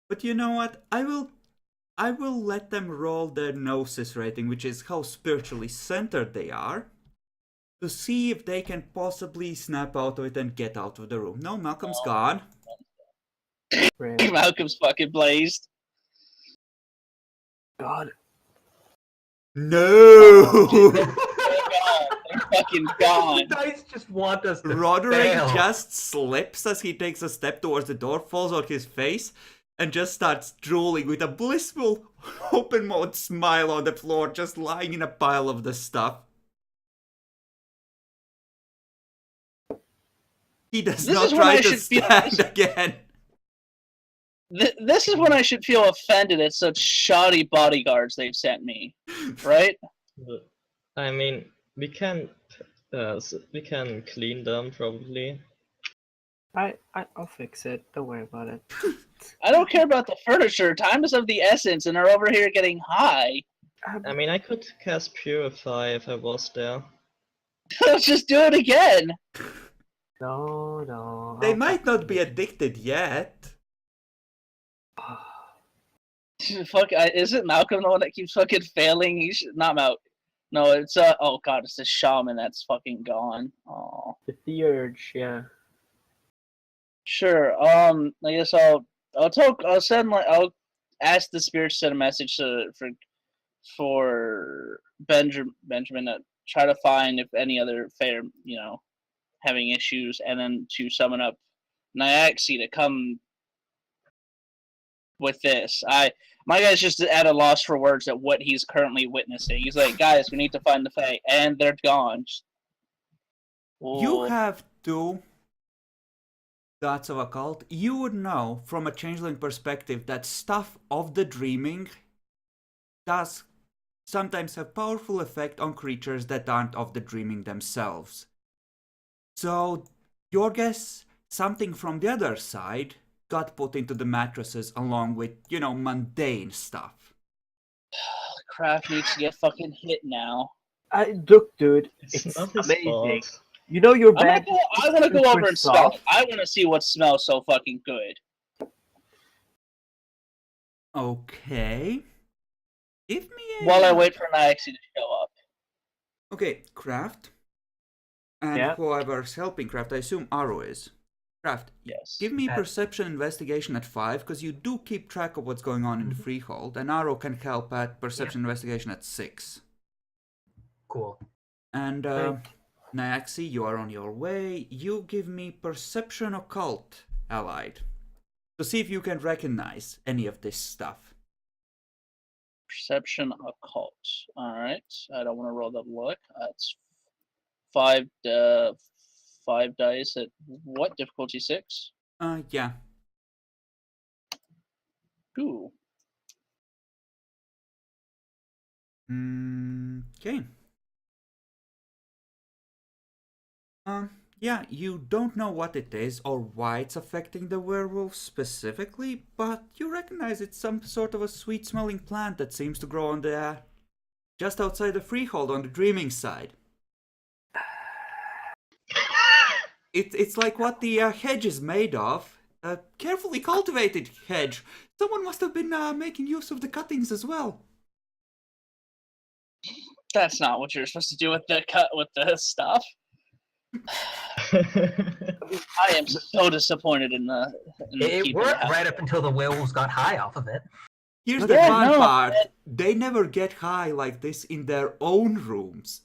But you know what? I will let them roll their gnosis rating, which is how spiritually centered they are, to see if they can possibly snap out of it and get out of the room. No, Malcolm's gone. Right. Malcolm's fucking blazed. God. No! They're fucking gone. The dice just want us to Roderick fail. just slips as he takes a step towards the door, falls on his face, and just starts drooling with a blissful, open-mouthed smile on the floor, just lying in a pile of the stuff. He does This not is when try I to should feel- stand again. This is when I should feel offended at such shoddy bodyguards they've sent me, right? But, I mean, we can clean them probably. I'll fix it. Don't worry about it. I don't care about the furniture. Time is of the essence, and they're over here getting high. I mean, I could cast Purify if I was there. Let's just do it again. No. They might not be addicted yet. Fuck, isn't Malcolm the one that keeps fucking failing? He should not Malcolm. No, it's oh god, it's the shaman that's fucking gone. Oh, The urge, yeah. sure. I guess I'll ask the spirits to send a message for Benjamin to try to find if any other fair, having issues, and then to summon up Nyaxi to come with this. My guy's just at a loss for words at what he's currently witnessing. He's like, guys, we need to find the Fae, and they're gone. You Ooh. have two dots of occult. You would know from a changeling perspective that stuff of the dreaming does sometimes have powerful effect on creatures that aren't of the dreaming themselves. So, your guess, something from the other side got put into the mattresses along with, mundane stuff. Kraft needs to get fucking hit now. Look, dude, It's it's not his amazing. fault. You know your I bed. want to go super over and smell it. soft. I want to see what smells so fucking good. Okay. Give me a... While I wait for Nyaxi to show up. Okay, Craft. And Yeah. whoever's helping Craft, I assume Aro is. Craft, Yes. give me Okay. perception investigation at 5, because you do keep track of what's going on in the freehold, and Aro can help at perception investigation at 6. Cool. And Nyaxi, you are on your way. You give me perception occult, allied, to see if you can recognize any of this stuff. Perception occult. Alright. I don't want to roll that luck. That's 5 dice at what? Difficulty 6? Yeah. Ooh. Okay. Yeah, you don't know what it is or why it's affecting the werewolves specifically, but you recognize it's some sort of a sweet-smelling plant that seems to grow on the just outside the freehold on the dreaming side. It's like what the hedge is made of. A carefully cultivated hedge. Someone must have been making use of the cuttings as well. That's not what you're supposed to do with the stuff. I am so disappointed in the It people worked that- right up until the werewolves got high off of it. Here's But the yeah, fun no, part. They never get high like this in their own rooms.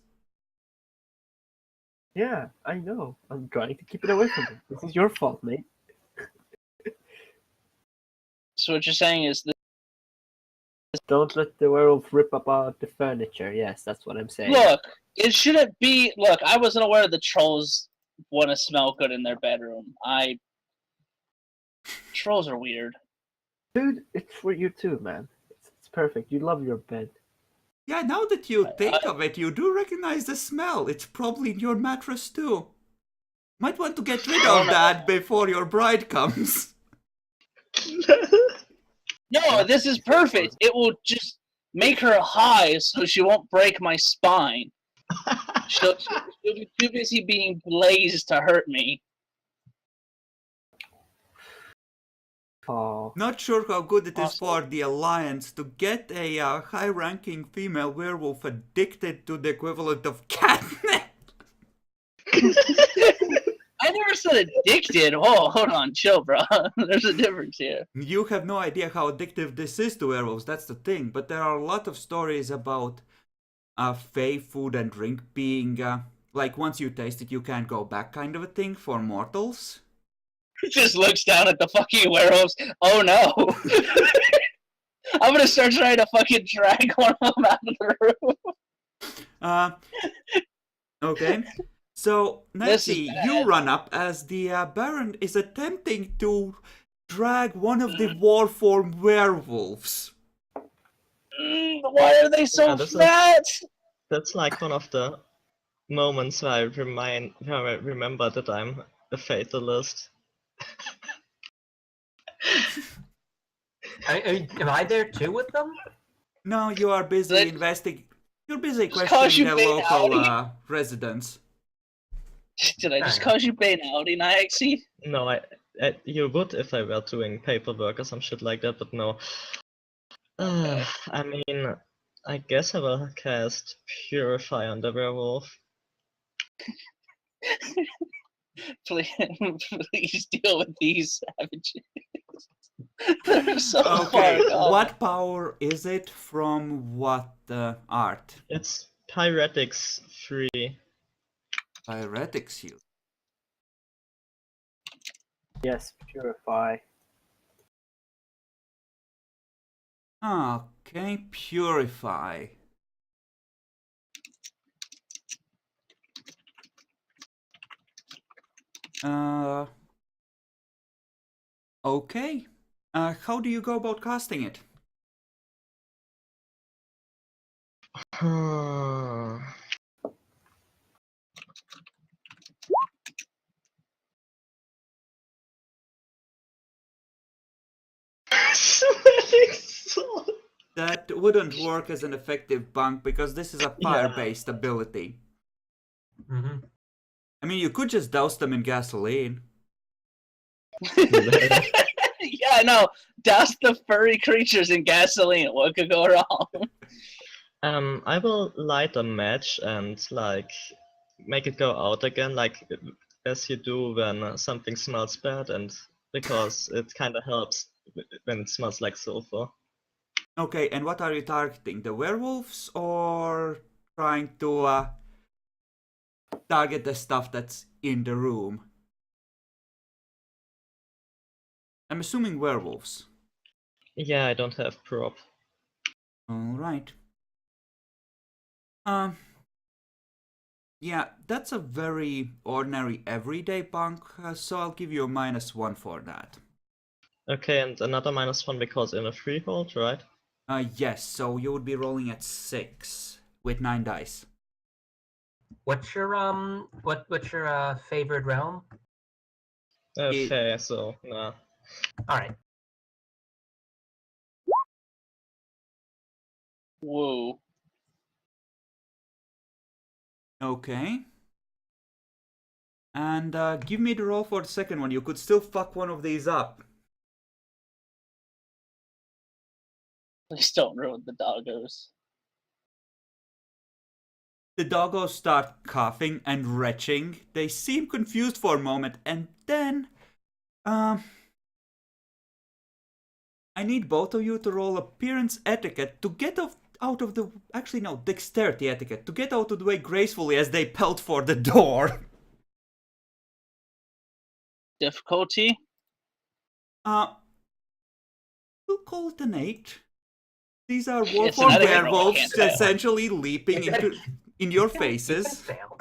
Yeah, I know. I'm trying to keep it away from you. This is your fault, mate. So what you're saying is Don't let the werewolf rip apart the furniture. Yes, that's what I'm saying. Look, it shouldn't be. Look, I wasn't aware the trolls want to smell good in their bedroom. Trolls are weird. Dude, it's for you too, man. It's perfect. You love your bed. Yeah, now that you think of it, you do recognize the smell. It's probably in your mattress too. Might want to get rid of that before your bride comes. No, this is perfect. It will just make her high so she won't break my spine. She'll be too busy being blazed to hurt me. Oh, Not sure how good it is Awesome. for the Alliance to get a high-ranking female werewolf addicted to the equivalent of catnip. I never said addicted. Oh, hold on, chill, bro. There's a difference here. You have no idea how addictive this is to werewolves, that's the thing. But there are a lot of stories about fey food and drink being, like, once you taste it, you can't go back kind of a thing for mortals. He just looks down at the fucking werewolves. Oh no. I'm gonna start trying to fucking drag one of them out of the room. Okay. So, This is Nancy, bad. you run up as the Baron is attempting to drag one of the war-formed werewolves. Why are they so Yeah, this is- fat? That's like one of the moments where I remember that I'm a fatalist. Am I there too with them? No, you are busy That- investigating. You're busy Just cause questioning you the been local outing? residents. Did I just I know. cause you pain out in IXC? No, you would if I were doing paperwork or some shit like that, but no. I mean, I guess I will cast Purify on the werewolf. Please, please deal with these savages. They're so Okay, far gone. what power is it from what art? It's Pyretics 3. Pyretic shield. yes, purify. Okay, purify. Okay. How do you go about casting it? That wouldn't work as an effective bunk because this is a fire-based ability. Mm-hmm. I mean, you could just douse them in gasoline. Yeah, I know. Douse the furry creatures in gasoline. What could go wrong? I will light a match and like make it go out again, like as you do when something smells bad, and because it kind of helps when it smells like sulfur. Okay, and what are you targeting? The werewolves or trying to target the stuff that's in the room? I'm assuming werewolves. Yeah, I don't have prop. Alright. Yeah, that's a very ordinary everyday bunk, so I'll give you a -1 for that. Okay, and another -1 because in a freehold, right? Yes, so you would be rolling at 6 with 9 dice. What's your favorite realm? Fair, so nah. All right. Whoa. Okay. And give me the roll for the second one. You could still fuck one of these up. Please don't ruin the doggos. The doggos start coughing and retching. They seem confused for a moment, and then I need both of you to roll appearance etiquette to get out of the... Actually, no, dexterity etiquette to get out of the way gracefully as they pelt for the door. Difficulty? We'll call it an 8. These are It's warform another hit roll, I werewolves can't fail. essentially leaping in your faces. Fail.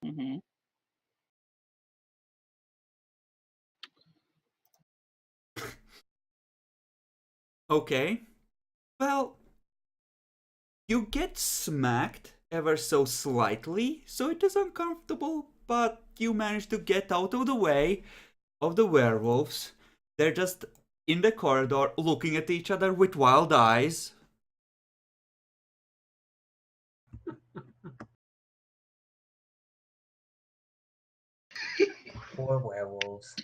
Mm-hmm. Okay. Well, you get smacked ever so slightly, so it is uncomfortable, but you manage to get out of the way of the werewolves. They're just in the corridor looking at each other with wild eyes. Poor werewolves.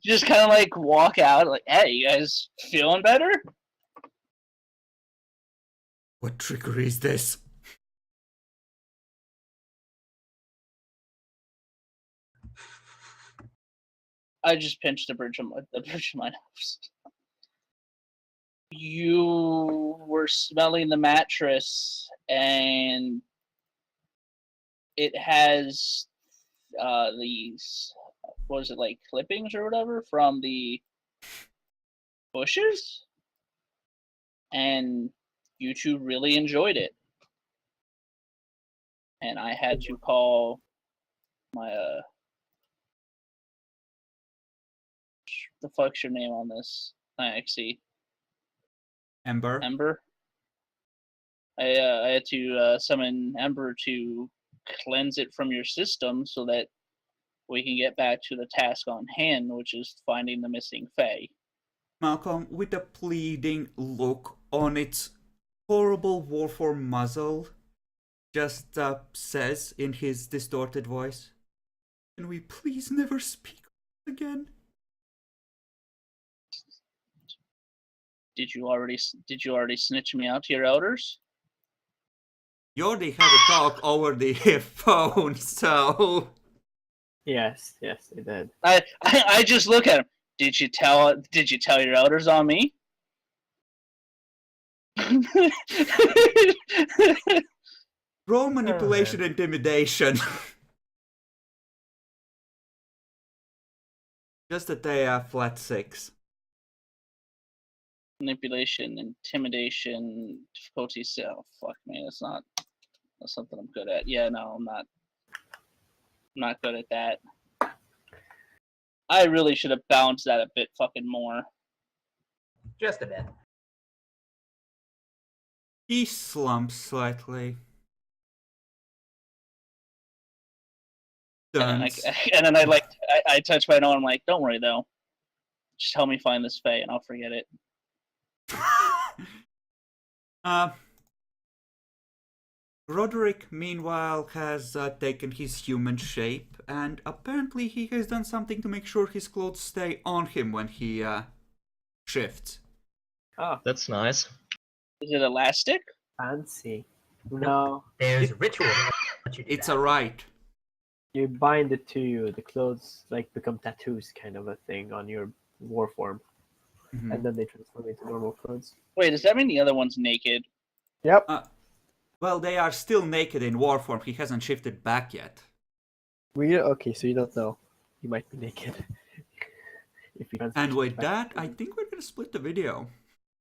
just kind of like walk out, like, "Hey, you guys feeling better?" What trickery is this? I just pinched the bridge of my nose. You were smelling the mattress, and it has these, what was it, like clippings or whatever from the bushes, and you two really enjoyed it. And I had to call my the fuck's your name on this? IXC. Ember? Ember. I had to summon Ember to cleanse it from your system so that we can get back to the task on hand, which is finding the missing Fae. Malcolm, with a pleading look on its horrible warform muzzle, just says in his distorted voice, "Can we please never speak again?" Did you already snitch me out to your elders? You already had a talk over the phone, so... Yes, they did. I just look at him. Did you tell your elders on me? Roll manipulation intimidation. Just that they are flat 6. Manipulation, intimidation, difficulty. Oh fuck me, that's something I'm good at. Yeah, no, I'm not good at that. I really should have balanced that a bit fucking more. Just a bit. He slumps slightly. And Turns. then I touch my nose. I'm like, don't worry though. Just help me find this Fae, and I'll forget it. Roderick, meanwhile, has taken his human shape, and apparently he has done something to make sure his clothes stay on him when he shifts. Oh, That's nice. Is it elastic? fancy. No, There's ritual. Let you do It's that. a rite. you bind it to you. The clothes like become tattoos, kind of a thing on your war form, Mhm. and then they transform into normal clothes. Wait, does that mean the other one's naked? Yep. Well, they are still naked in war form. He hasn't shifted back yet. Okay, so you don't know. You might be naked. If you And with that, I think we're gonna split the video.